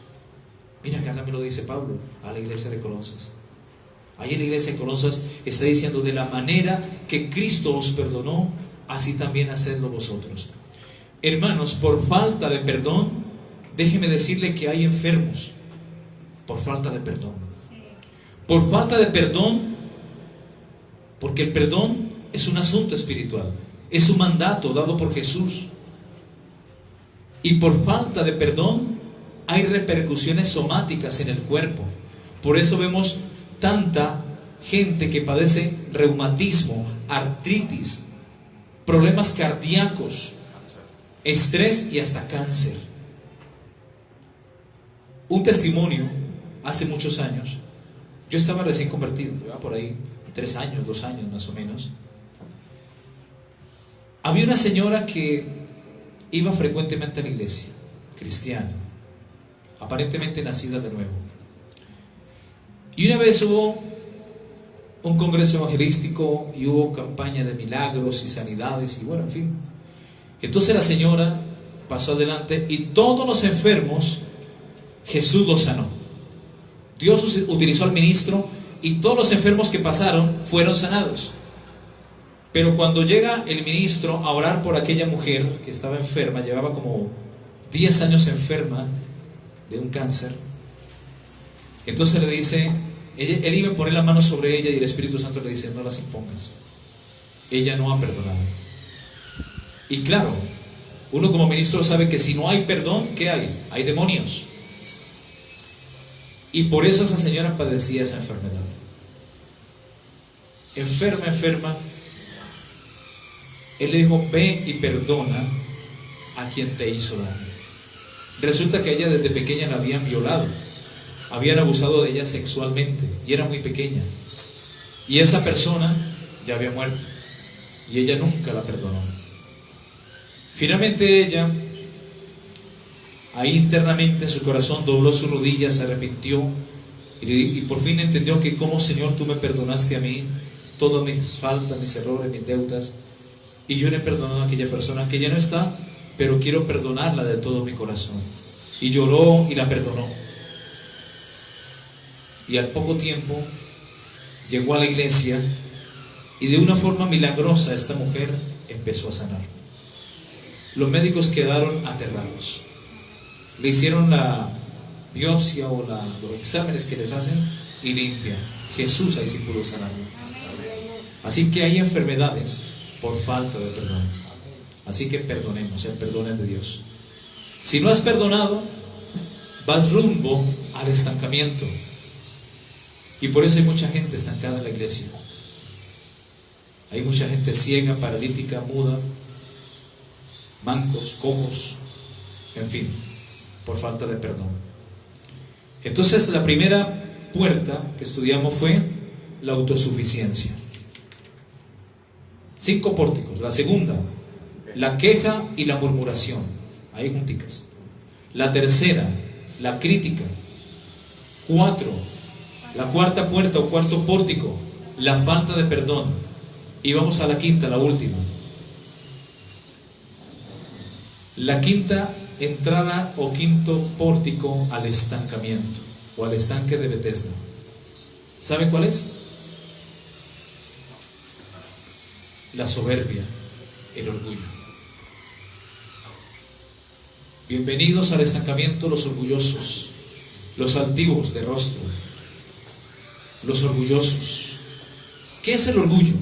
Mira, acá también lo dice Pablo a la iglesia de Colosas. Ahí en la iglesia de Colosas está diciendo: de la manera que Cristo os perdonó, así también hacedlo vosotros. Hermanos, por falta de perdón, déjeme decirle que hay enfermos por falta de perdón. Por falta de perdón, porque el perdón es un asunto espiritual, es un mandato dado por Jesús. Y por falta de perdón hay repercusiones somáticas en el cuerpo. Por eso vemos tanta gente que padece reumatismo, artritis, problemas cardíacos, estrés y hasta cáncer. Un testimonio: hace muchos años, yo estaba recién convertido, llevaba por ahí 3 años, 2 años más o menos. Había una señora que iba frecuentemente a la iglesia, cristiana, aparentemente nacida de nuevo. Y una vez hubo un congreso evangelístico y hubo campaña de milagros y sanidades y bueno, en fin. Entonces la señora pasó adelante y todos los enfermos Jesús los sanó. Dios utilizó al ministro y todos los enfermos que pasaron fueron sanados. Pero cuando llega el ministro a orar por aquella mujer que estaba enferma, llevaba como 10 años enferma de un cáncer, entonces le dice, él iba a poner la mano sobre ella y el Espíritu Santo le dice: no las impongas, ella no ha perdonado. Y claro, uno como ministro sabe que si no hay perdón, ¿qué hay? Hay demonios. Y por eso esa señora padecía esa enfermedad. Enferma. Él le dijo: ve y perdona a quien te hizo daño. Resulta que a ella desde pequeña la habían violado, habían abusado de ella sexualmente y era muy pequeña. Y esa persona ya había muerto y ella nunca la perdonó. Finalmente ella, ahí internamente en su corazón, dobló sus rodillas, se arrepintió y por fin entendió que como Señor tú me perdonaste a mí todas mis faltas, mis errores, mis deudas, y yo le he perdonado a aquella persona que ya no está, pero quiero perdonarla de todo mi corazón. Y lloró y la perdonó. Y al poco tiempo llegó a la iglesia y de una forma milagrosa esta mujer empezó a sanar. Los médicos quedaron aterrados. Le hicieron la biopsia o los exámenes que les hacen y limpia. Jesús ahí sí pudo sanarlo. Así que hay enfermedades por falta de perdón. Así que perdonemos, el perdón es de Dios. Si no has perdonado, vas rumbo al estancamiento. Y por eso hay mucha gente estancada en la iglesia. Hay mucha gente ciega, paralítica, muda, mancos, cojos, en fin, por falta de perdón. Entonces la primera puerta que estudiamos fue la autosuficiencia. 5 pórticos. La segunda, la queja y la murmuración, ahí junticas. La tercera, la crítica. 4, la cuarta puerta o cuarto pórtico, la falta de perdón. Y vamos a la quinta, la última. La quinta entrada o quinto pórtico al estancamiento o al estanque de Betesda. ¿Sabe cuál es? La soberbia, el orgullo. Bienvenidos al estancamiento los orgullosos, los altivos de rostro, los orgullosos. ¿Qué es el orgullo?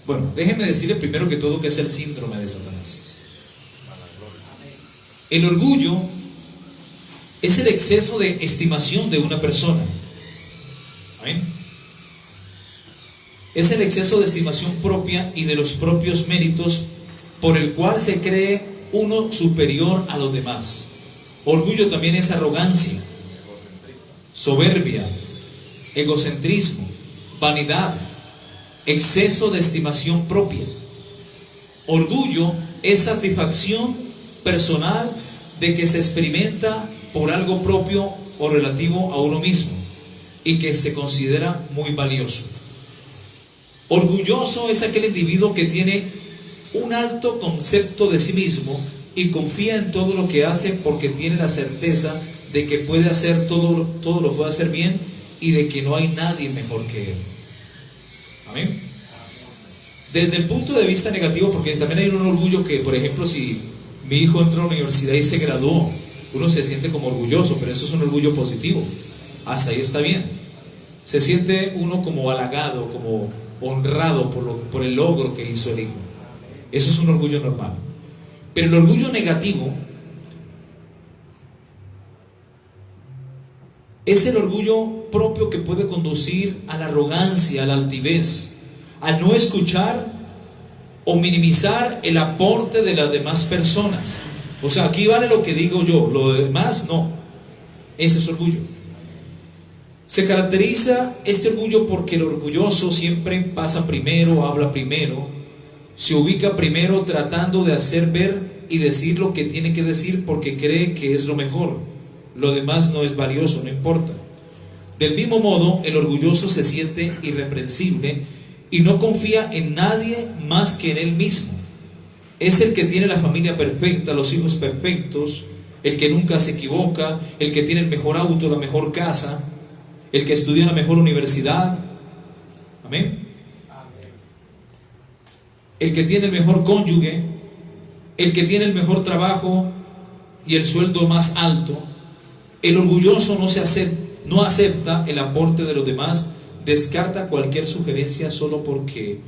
Bueno, déjenme decirle primero que todo que es el síndrome de Satanás. El orgullo es el exceso de estimación de una persona. ¿Amén? Es el exceso de estimación propia y de los propios méritos por el cual se cree uno superior a los demás. Orgullo también es arrogancia, soberbia, egocentrismo, vanidad, exceso de estimación propia. Orgullo es satisfacción personal de que se experimenta por algo propio o relativo a uno mismo y que se considera muy valioso. Orgulloso es aquel individuo que tiene un alto concepto de sí mismo y confía en todo lo que hace porque tiene la certeza de que puede hacer todo lo puede hacer bien y de que no hay nadie mejor que él. Amén. Desde el punto de vista negativo, porque también hay un orgullo que, por ejemplo, si mi hijo entró a la universidad y se graduó, uno se siente como orgulloso, pero eso es un orgullo positivo. Hasta ahí está bien. Se siente uno como halagado, como honrado por el logro que hizo el hijo. Eso es un orgullo normal. Pero el orgullo negativo es el orgullo propio que puede conducir a la arrogancia, a la altivez, a no escuchar o minimizar el aporte de las demás personas. O sea, aquí vale lo que digo yo, lo demás no. Ese es orgullo. Se caracteriza este orgullo porque el orgulloso siempre pasa primero, habla primero, se ubica primero tratando de hacer ver y decir lo que tiene que decir porque cree que es lo mejor. Lo demás no es valioso, no importa. Del mismo modo, el orgulloso se siente irreprensible y no confía en nadie más que en él mismo. Es el que tiene la familia perfecta, los hijos perfectos, el que nunca se equivoca, el que tiene el mejor auto, la mejor casa, el que estudia en la mejor universidad. Amén. El que tiene el mejor cónyuge, el que tiene el mejor trabajo y el sueldo más alto. El orgulloso no acepta el aporte de los demás, descarta cualquier sugerencia solo porque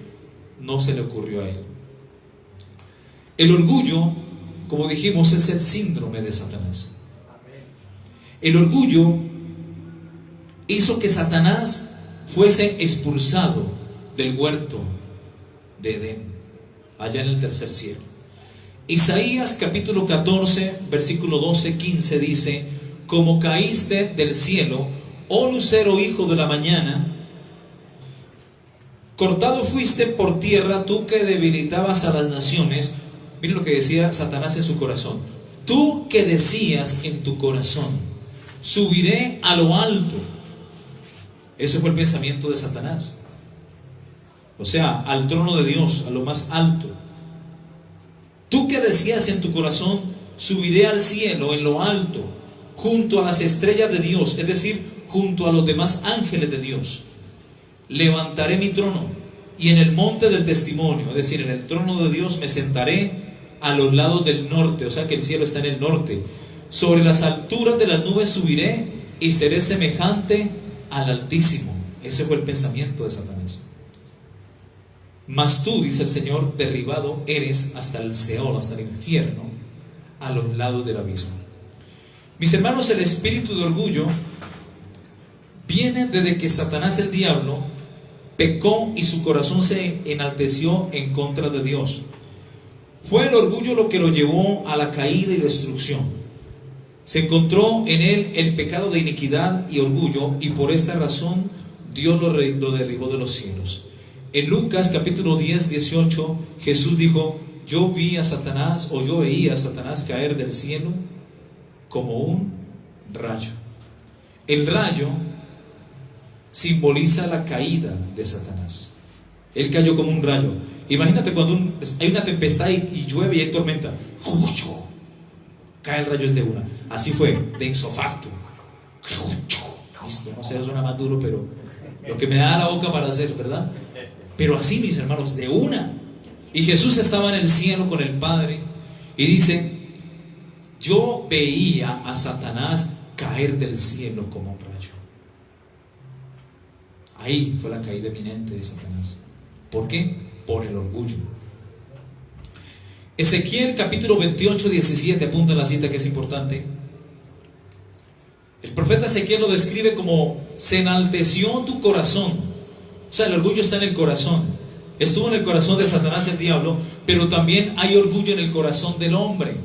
no se le ocurrió a él. El orgullo, como dijimos, es el síndrome de Satanás. El orgullo hizo que Satanás fuese expulsado del huerto de Edén, allá en el tercer cielo. Isaías capítulo 14, versículo 12-15 dice: como caíste del cielo, oh lucero hijo de la mañana, cortado fuiste por tierra, tú que debilitabas a las naciones. Miren lo que decía Satanás en su corazón. Tú que decías en tu corazón: subiré a lo alto. Ese fue el pensamiento de Satanás. O sea, al trono de Dios, a lo más alto. Tú que decías en tu corazón: subiré al cielo, en lo alto, junto a las estrellas de Dios, es decir, junto a los demás ángeles de Dios. Levantaré mi trono, y en el monte del testimonio, es decir, en el trono de Dios, me sentaré a los lados del norte, o sea que el cielo está en el norte. Sobre las alturas de las nubes subiré y seré semejante al Altísimo. Ese fue el pensamiento de Satanás. Mas tú, dice el Señor, derribado eres hasta el Seol, hasta el infierno, a los lados del abismo. Mis hermanos, el espíritu de orgullo viene desde que Satanás, el diablo, pecó y su corazón se enalteció en contra de Dios. Fue el orgullo lo que lo llevó a la caída y destrucción. Se encontró en él el pecado de iniquidad y orgullo, y por esta razón Dios lo derribó de los cielos. En Lucas capítulo 10, 18, Jesús dijo: yo veía a Satanás caer del cielo como un rayo. El rayo simboliza la caída de Satanás. Él cayó como un rayo. Imagínate cuando hay una tempestad y llueve y hay tormenta, cae el rayo de una. Así fue, de insofacto. Listo, no sé, suena más duro, pero lo que me da la boca para hacer, ¿verdad? Pero así, mis hermanos, de una. Y Jesús estaba en el cielo con el Padre y dice: yo veía a Satanás caer del cielo como un rayo. Ahí fue la caída eminente de Satanás. ¿Por qué? Por el orgullo. Ezequiel capítulo 28, 17, apunta en la cita que es importante. El profeta Ezequiel lo describe como: se enalteció tu corazón. O sea, el orgullo está en el corazón. Estuvo en el corazón de Satanás, el diablo, pero también hay orgullo en el corazón del hombre.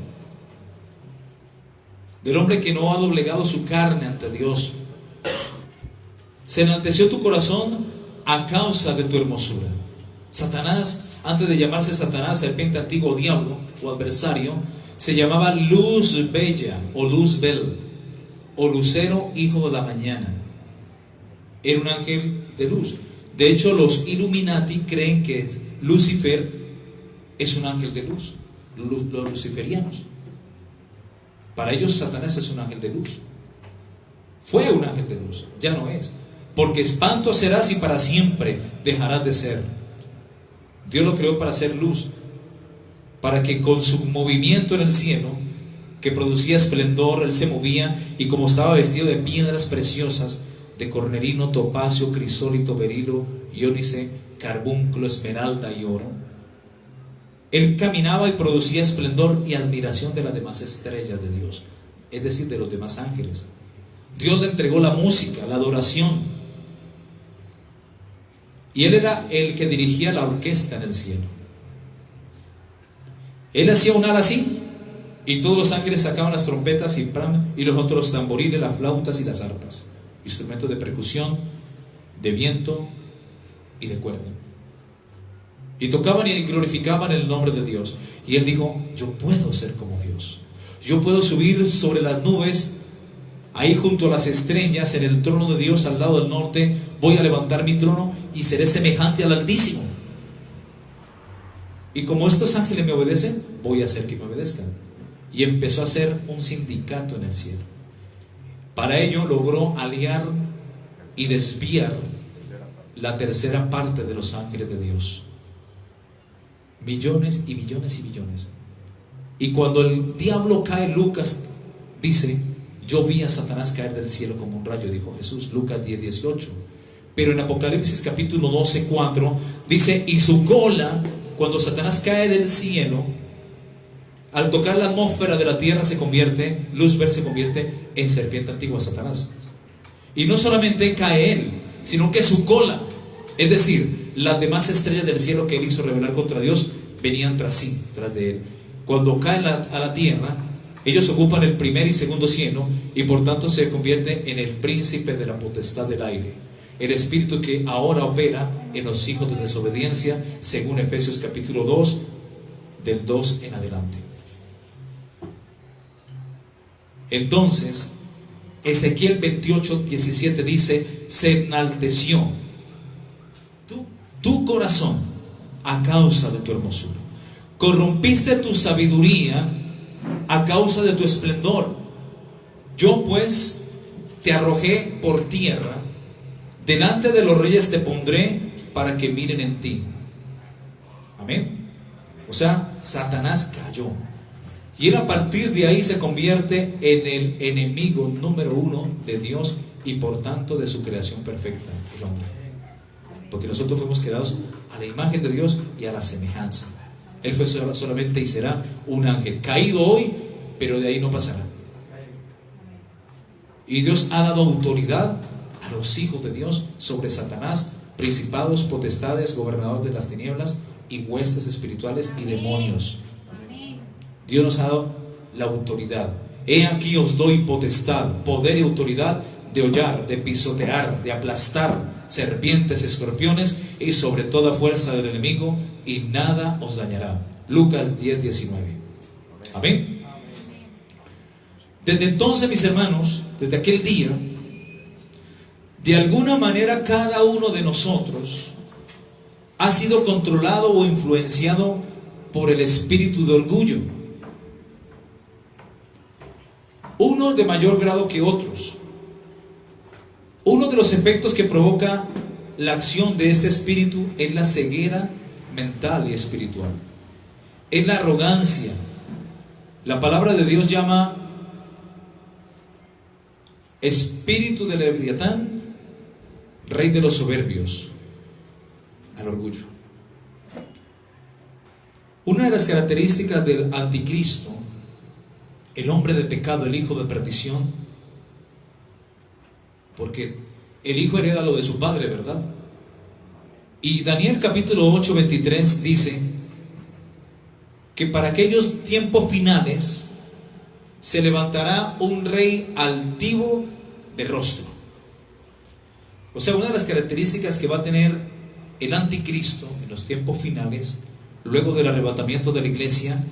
Del hombre que no ha doblegado su carne ante Dios. Se enalteció tu corazón a causa de tu hermosura. Satanás, antes de llamarse Satanás, serpiente antiguo o diablo o adversario, se llamaba Luz Bella o Luz Bel, o lucero hijo de la mañana. Era un ángel de luz. De hecho, los Illuminati creen que Lucifer es un ángel de luz. Los luciferianos, para ellos Satanás es un ángel de luz. Fue un ángel de luz, ya no es. Porque espanto serás y para siempre dejarás de ser. Dios lo creó para hacer luz, para que con su movimiento en el cielo, que producía esplendor, él se movía, y como estaba vestido de piedras preciosas, de cornerino, topacio, crisólito, berilo, iónice, carbunclo, esmeralda y oro, él caminaba y producía esplendor y admiración de las demás estrellas de Dios, es decir, de los demás ángeles. Dios le entregó la música, la adoración, y él era el que dirigía la orquesta en el cielo. Él hacía un ala así, y todos los ángeles sacaban las trompetas y los otros tamboriles, las flautas y las arpas, instrumentos de percusión, de viento y de cuerda, y tocaban y glorificaban el nombre de Dios. Y él dijo: yo puedo ser como Dios, yo puedo subir sobre las nubes, ahí junto a las estrellas, en el trono de Dios al lado del norte. Voy a levantar mi trono y seré semejante al Altísimo, y como estos ángeles me obedecen, voy a hacer que me obedezcan. Y empezó a hacer un sindicato en el cielo. Para ello logró aliar y desviar la tercera parte de los ángeles de Dios. Millones y millones y millones. Y cuando el diablo cae, Lucas dice: yo vi a Satanás caer del cielo como un rayo, dijo Jesús, Lucas 10, 18. Pero en Apocalipsis capítulo 12, 4 dice: y su cola, cuando Satanás cae del cielo, al tocar la atmósfera de la tierra, se convierte, Luzbel se convierte en serpiente antigua, Satanás. Y no solamente cae él, sino que su cola, es decir, las demás estrellas del cielo que él hizo rebelar contra Dios, venían tras de él. cuando caen a la tierra, ellos ocupan el primer y segundo cielo y por tanto se convierte en el príncipe de la potestad del aire, el espíritu que ahora opera en los hijos de desobediencia, según Efesios capítulo 2, del 2 en adelante. Entonces, Ezequiel 28:17 dice: se enalteció tu corazón a causa de tu hermosura, corrompiste tu sabiduría a causa de tu esplendor. Yo pues te arrojé por tierra, delante de los reyes te pondré para que miren en ti. Amén. O sea, Satanás cayó. Y él a partir de ahí se convierte en el enemigo número 1 de Dios y por tanto de su creación perfecta, el hombre. Porque nosotros fuimos creados a la imagen de Dios y a la semejanza. Él fue solamente y será un ángel, caído hoy, pero de ahí no pasará. Y Dios ha dado autoridad a los hijos de Dios sobre Satanás, principados, potestades, gobernadores de las tinieblas y huestes espirituales y demonios. Dios nos ha dado la autoridad. He aquí os doy potestad, poder y autoridad de hollar, de pisotear, de aplastar serpientes, escorpiones y sobre toda fuerza del enemigo, y nada os dañará. Lucas 10:19. Amén. Desde entonces, mis hermanos, desde aquel día, de alguna manera cada uno de nosotros ha sido controlado o influenciado por el espíritu de orgullo. Unos de mayor grado que otros. Uno de los efectos que provoca la acción de ese espíritu es la ceguera mental y espiritual. Es la arrogancia. La palabra de Dios llama espíritu de Leviatán, rey de los soberbios, al orgullo. Una de las características del anticristo, el hombre de pecado, el hijo de perdición, porque el hijo hereda lo de su padre, ¿verdad? Y Daniel capítulo 8:23 dice que para aquellos tiempos finales se levantará un rey altivo de rostro. O sea, una de las características que va a tener el anticristo en los tiempos finales, luego del arrebatamiento de la iglesia,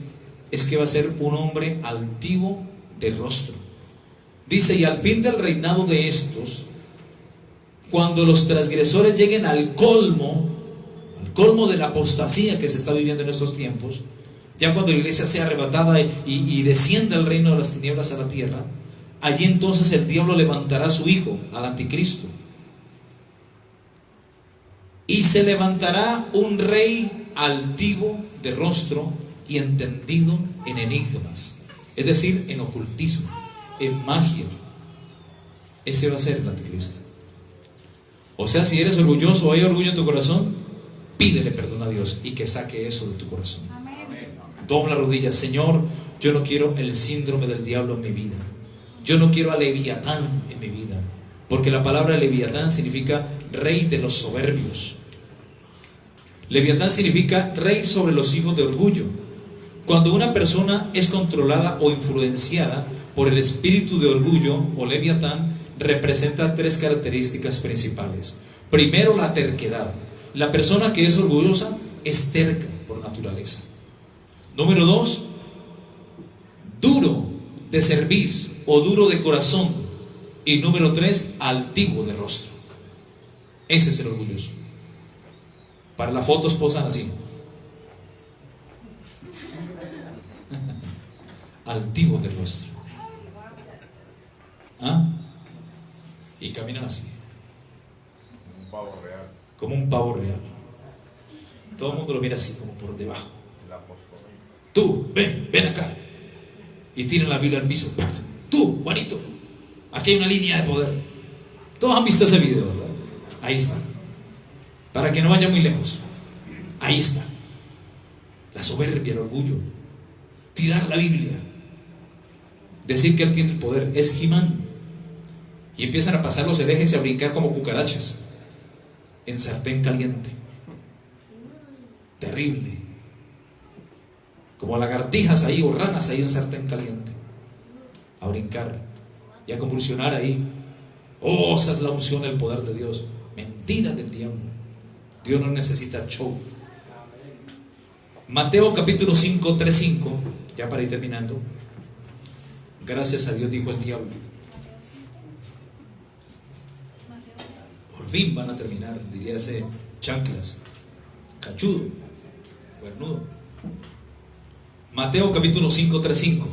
es que va a ser un hombre altivo de rostro. Dice: y al fin del reinado de estos, cuando los transgresores lleguen al colmo de la apostasía que se está viviendo en estos tiempos, ya cuando la iglesia sea arrebatada y descienda el reino de las tinieblas a la tierra, allí entonces el diablo levantará a su hijo, al anticristo, y se levantará un rey altivo de rostro y entendido en enigmas, es decir, en ocultismo, en magia. Ese va a ser el anticristo. O sea, si eres orgulloso o hay orgullo en tu corazón, pídele perdón a Dios y que saque eso de tu corazón. Amén. Dobla rodillas: Señor, yo no quiero el síndrome del diablo en mi vida. Yo no quiero a Leviatán en mi vida, porque la palabra Leviatán significa rey de los soberbios. Leviatán significa rey sobre los hijos de orgullo. Cuando una persona es controlada o influenciada por el espíritu de orgullo o Leviatán, representa tres características principales. Primero, la terquedad. La persona que es orgullosa es terca por naturaleza. Número 2, duro de cerviz o duro de corazón. Y número 3, altivo de rostro. Ese es el orgulloso. Para la foto posan así. Altivo de rostro. ¿Ah? Y caminan así. Un pavo real. Como un pavo real. Todo el mundo lo mira así, como por debajo. Tú, ven acá. Y tiran la Biblia al piso. ¡Pac! Tú, Juanito, aquí hay una línea de poder. Todos han visto ese video, ¿verdad? Ahí está. Para que no vaya muy lejos. Ahí está. La soberbia, el orgullo. Tirar la Biblia. Decir que él tiene el poder. Es He-Man. Y empiezan a pasar los herejes y a brincar como cucarachas en sartén caliente. Terrible. como lagartijas ahí o ranas ahí en sartén caliente, a brincar y a convulsionar ahí. Oh, esa es la unción, el poder de Dios. Mentira del diablo. Dios no necesita show. Mateo capítulo 5, 3, 5, ya para ir terminando. Gracias a Dios, dijo el diablo. Por fin van a terminar, diría ese chanclas, cachudo, cuernudo. Mateo capítulo 5, 3, 5.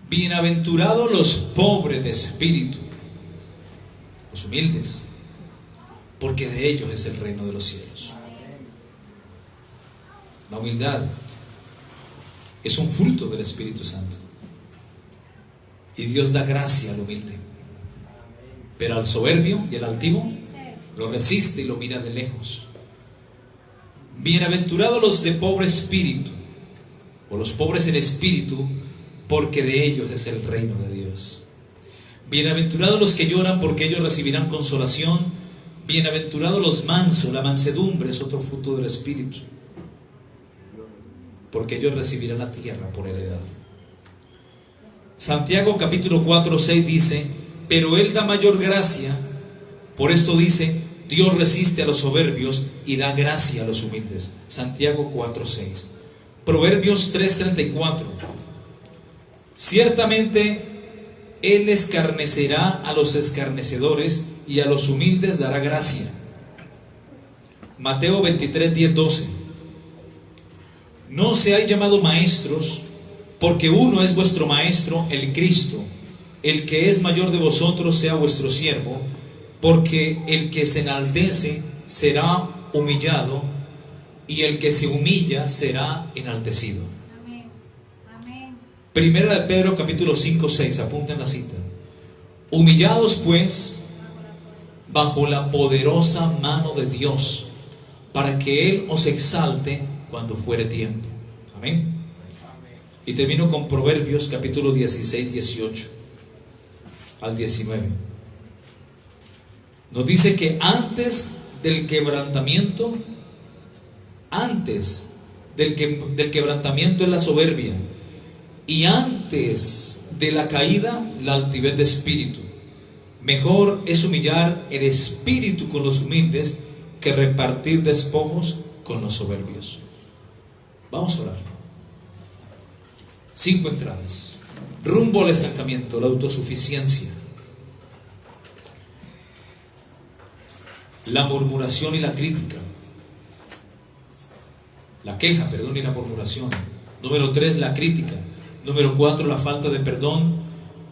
Bienaventurados los pobres de espíritu, los humildes, porque de ellos es el reino de los cielos. La humildad es un fruto del Espíritu Santo. Y Dios da gracia al humilde. Pero al soberbio y al altivo lo resiste y lo mira de lejos. Bienaventurados los de pobre espíritu, o los pobres en espíritu, porque de ellos es el reino de Dios. Bienaventurados los que lloran, porque ellos recibirán consolación. Bienaventurados los mansos, la mansedumbre es otro fruto del espíritu, porque ellos recibirán la tierra por heredad. Santiago capítulo 4, 6 dice: pero Él da mayor gracia. Por esto dice: Dios resiste a los soberbios y da gracia a los humildes. Santiago 4, 6. Proverbios 3, 34. Ciertamente Él escarnecerá a los escarnecedores y a los humildes dará gracia. Mateo 23, 10, 12. No seáis llamados maestros, porque uno es vuestro maestro, el Cristo. El que es mayor de vosotros sea vuestro siervo, porque el que se enaltece será humillado, y el que se humilla será enaltecido. Amén. Amén. Primera de Pedro capítulo 5, 6, apunten la cita. Humillados pues bajo la poderosa mano de Dios, para que Él os exalte cuando fuere tiempo. Amén. Y termino con Proverbios capítulo 16, 18 al 19. Nos dice que antes del quebrantamiento es la soberbia, y antes de la caída la altivez de espíritu. Mejor es humillar el espíritu con los humildes que repartir despojos con los soberbios. Vamos a orar. 5 entradas. Rumbo al estancamiento, la autosuficiencia, la murmuración y la crítica, la queja, perdón, y la murmuración. Número 3, la crítica. Número 4, la falta de perdón.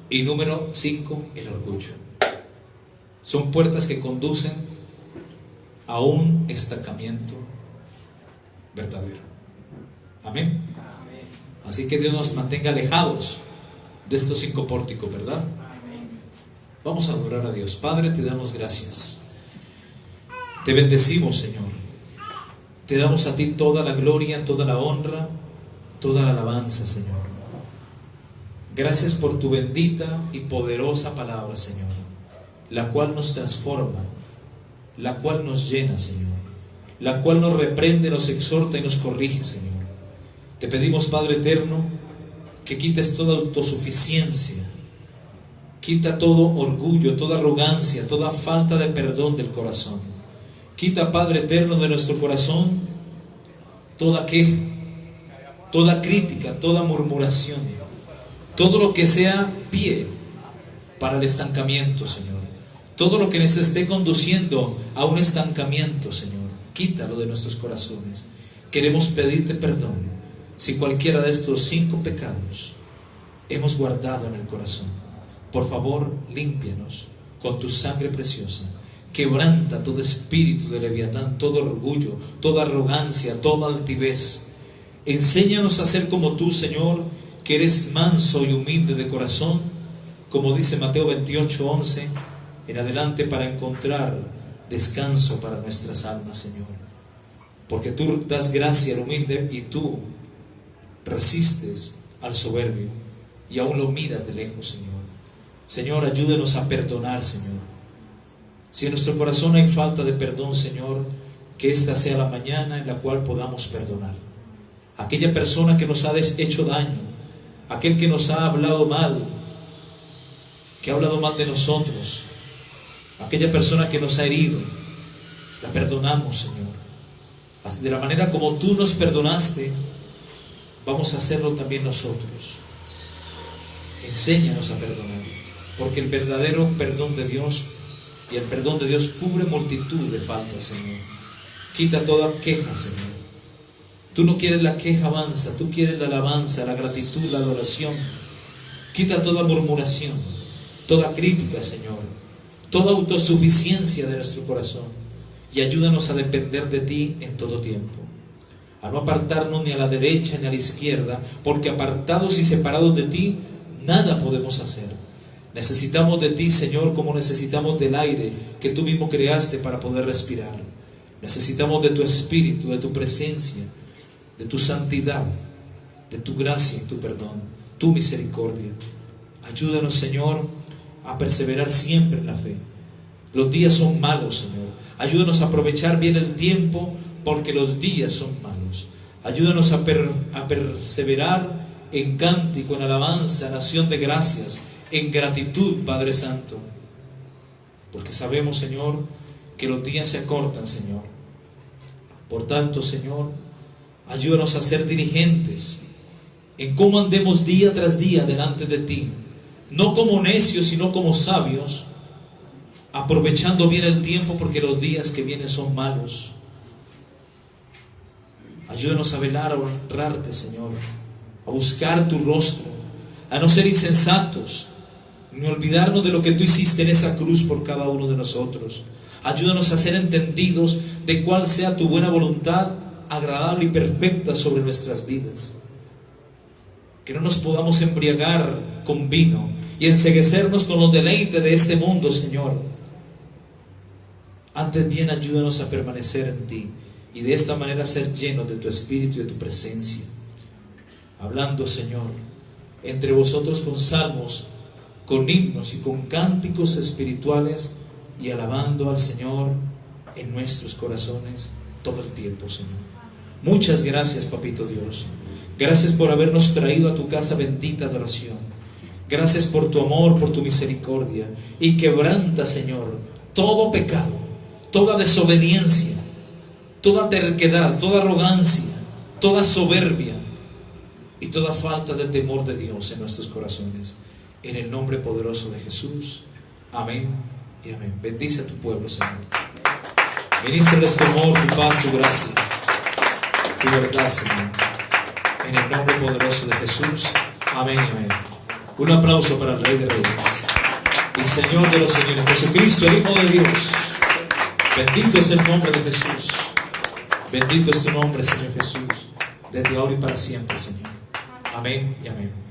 Y número 5, el orgullo. Son puertas que conducen a un estancamiento verdadero. Amén. Así que Dios nos mantenga alejados de estos 5 pórticos, ¿verdad? Vamos a adorar a Dios. Padre, te damos gracias. Te bendecimos, Señor. Te damos a ti toda la gloria, toda la honra, toda la alabanza, Señor. Gracias por tu bendita y poderosa palabra, Señor, la cual nos transforma, la cual nos llena, Señor, la cual nos reprende, nos exhorta y nos corrige, Señor. Te pedimos, Padre eterno, que quites toda autosuficiencia, quita todo orgullo, toda arrogancia, toda falta de perdón del corazón. Quita, Padre eterno, de nuestro corazón toda queja, toda crítica, toda murmuración, todo lo que sea pie para el estancamiento, Señor. Todo lo que nos esté conduciendo a un estancamiento, Señor, quítalo de nuestros corazones. Queremos pedirte perdón si cualquiera de estos 5 pecados hemos guardado en el corazón. Por favor, límpianos con tu sangre preciosa. Quebranta todo espíritu de leviatán, todo orgullo, toda arrogancia, toda altivez. Enséñanos a ser como tú, Señor, que eres manso y humilde de corazón, como dice Mateo 28, 11 en adelante, para encontrar descanso para nuestras almas, Señor. Porque tú das gracia al humilde y tú resistes al soberbio y aún lo miras de lejos, Señor. Señor, ayúdenos a perdonar, Señor. Si en nuestro corazón hay falta de perdón, Señor, que esta sea la mañana en la cual podamos perdonar. Aquella persona que nos ha hecho daño, aquel que nos ha hablado mal, que ha hablado mal de nosotros, aquella persona que nos ha herido, la perdonamos, Señor. De la manera como tú nos perdonaste, vamos a hacerlo también nosotros. Enséñanos a perdonar, porque el verdadero perdón de Dios y el perdón de Dios cubre multitud de faltas, Señor. Quita toda queja, Señor. Tú no quieres la queja mansa, tú quieres la alabanza, la gratitud, la adoración. Quita toda murmuración, toda crítica, Señor, toda autosuficiencia de nuestro corazón, y ayúdanos a depender de ti en todo tiempo, a no apartarnos ni a la derecha ni a la izquierda, porque apartados y separados de ti nada podemos hacer. Necesitamos de ti, Señor, como necesitamos del aire que tú mismo creaste para poder respirar. Necesitamos de tu espíritu, de tu presencia, de tu santidad, de tu gracia y tu perdón, tu misericordia. Ayúdanos, Señor, a perseverar siempre en la fe. Los días son malos, Señor. Ayúdanos a aprovechar bien el tiempo, porque los días son malos. Ayúdanos a perseverar en cántico, en alabanza, en acción de gracias, en gratitud, Padre Santo, porque sabemos, Señor, que los días se acortan, Señor. Por tanto, Señor, ayúdanos a ser diligentes en cómo andemos día tras día delante de ti, no como necios, sino como sabios, aprovechando bien el tiempo, porque los días que vienen son malos. Ayúdanos a velar, a honrarte, Señor, a buscar tu rostro, a no ser insensatos, ni olvidarnos de lo que tú hiciste en esa cruz por cada uno de nosotros. Ayúdanos a ser entendidos de cuál sea tu buena voluntad, agradable y perfecta sobre nuestras vidas. Que no nos podamos embriagar con vino y enceguecernos con los deleites de este mundo, Señor. Antes bien, ayúdanos a permanecer en ti, y de esta manera ser llenos de tu espíritu y de tu presencia. Hablando, Señor, entre vosotros con salmos, con himnos y con cánticos espirituales, y alabando al Señor en nuestros corazones todo el tiempo, Señor. Muchas gracias, Papito Dios. Gracias por habernos traído a tu casa bendita de oración. Gracias por tu amor, por tu misericordia, y quebranta, Señor, todo pecado, toda desobediencia, toda terquedad, toda arrogancia, toda soberbia y toda falta de temor de Dios en nuestros corazones. En el nombre poderoso de Jesús. Amén y amén. Bendice a tu pueblo, Señor. Ministrales tu amor, tu paz, tu gracia, tu verdad, Señor. En el nombre poderoso de Jesús. Amén y amén. Un aplauso para el Rey de Reyes y Señor de los señores, Jesucristo, el Hijo de Dios. Bendito es el nombre de Jesús. Bendito es tu nombre, Señor Jesús, desde ahora y para siempre, Señor. Amén y amén.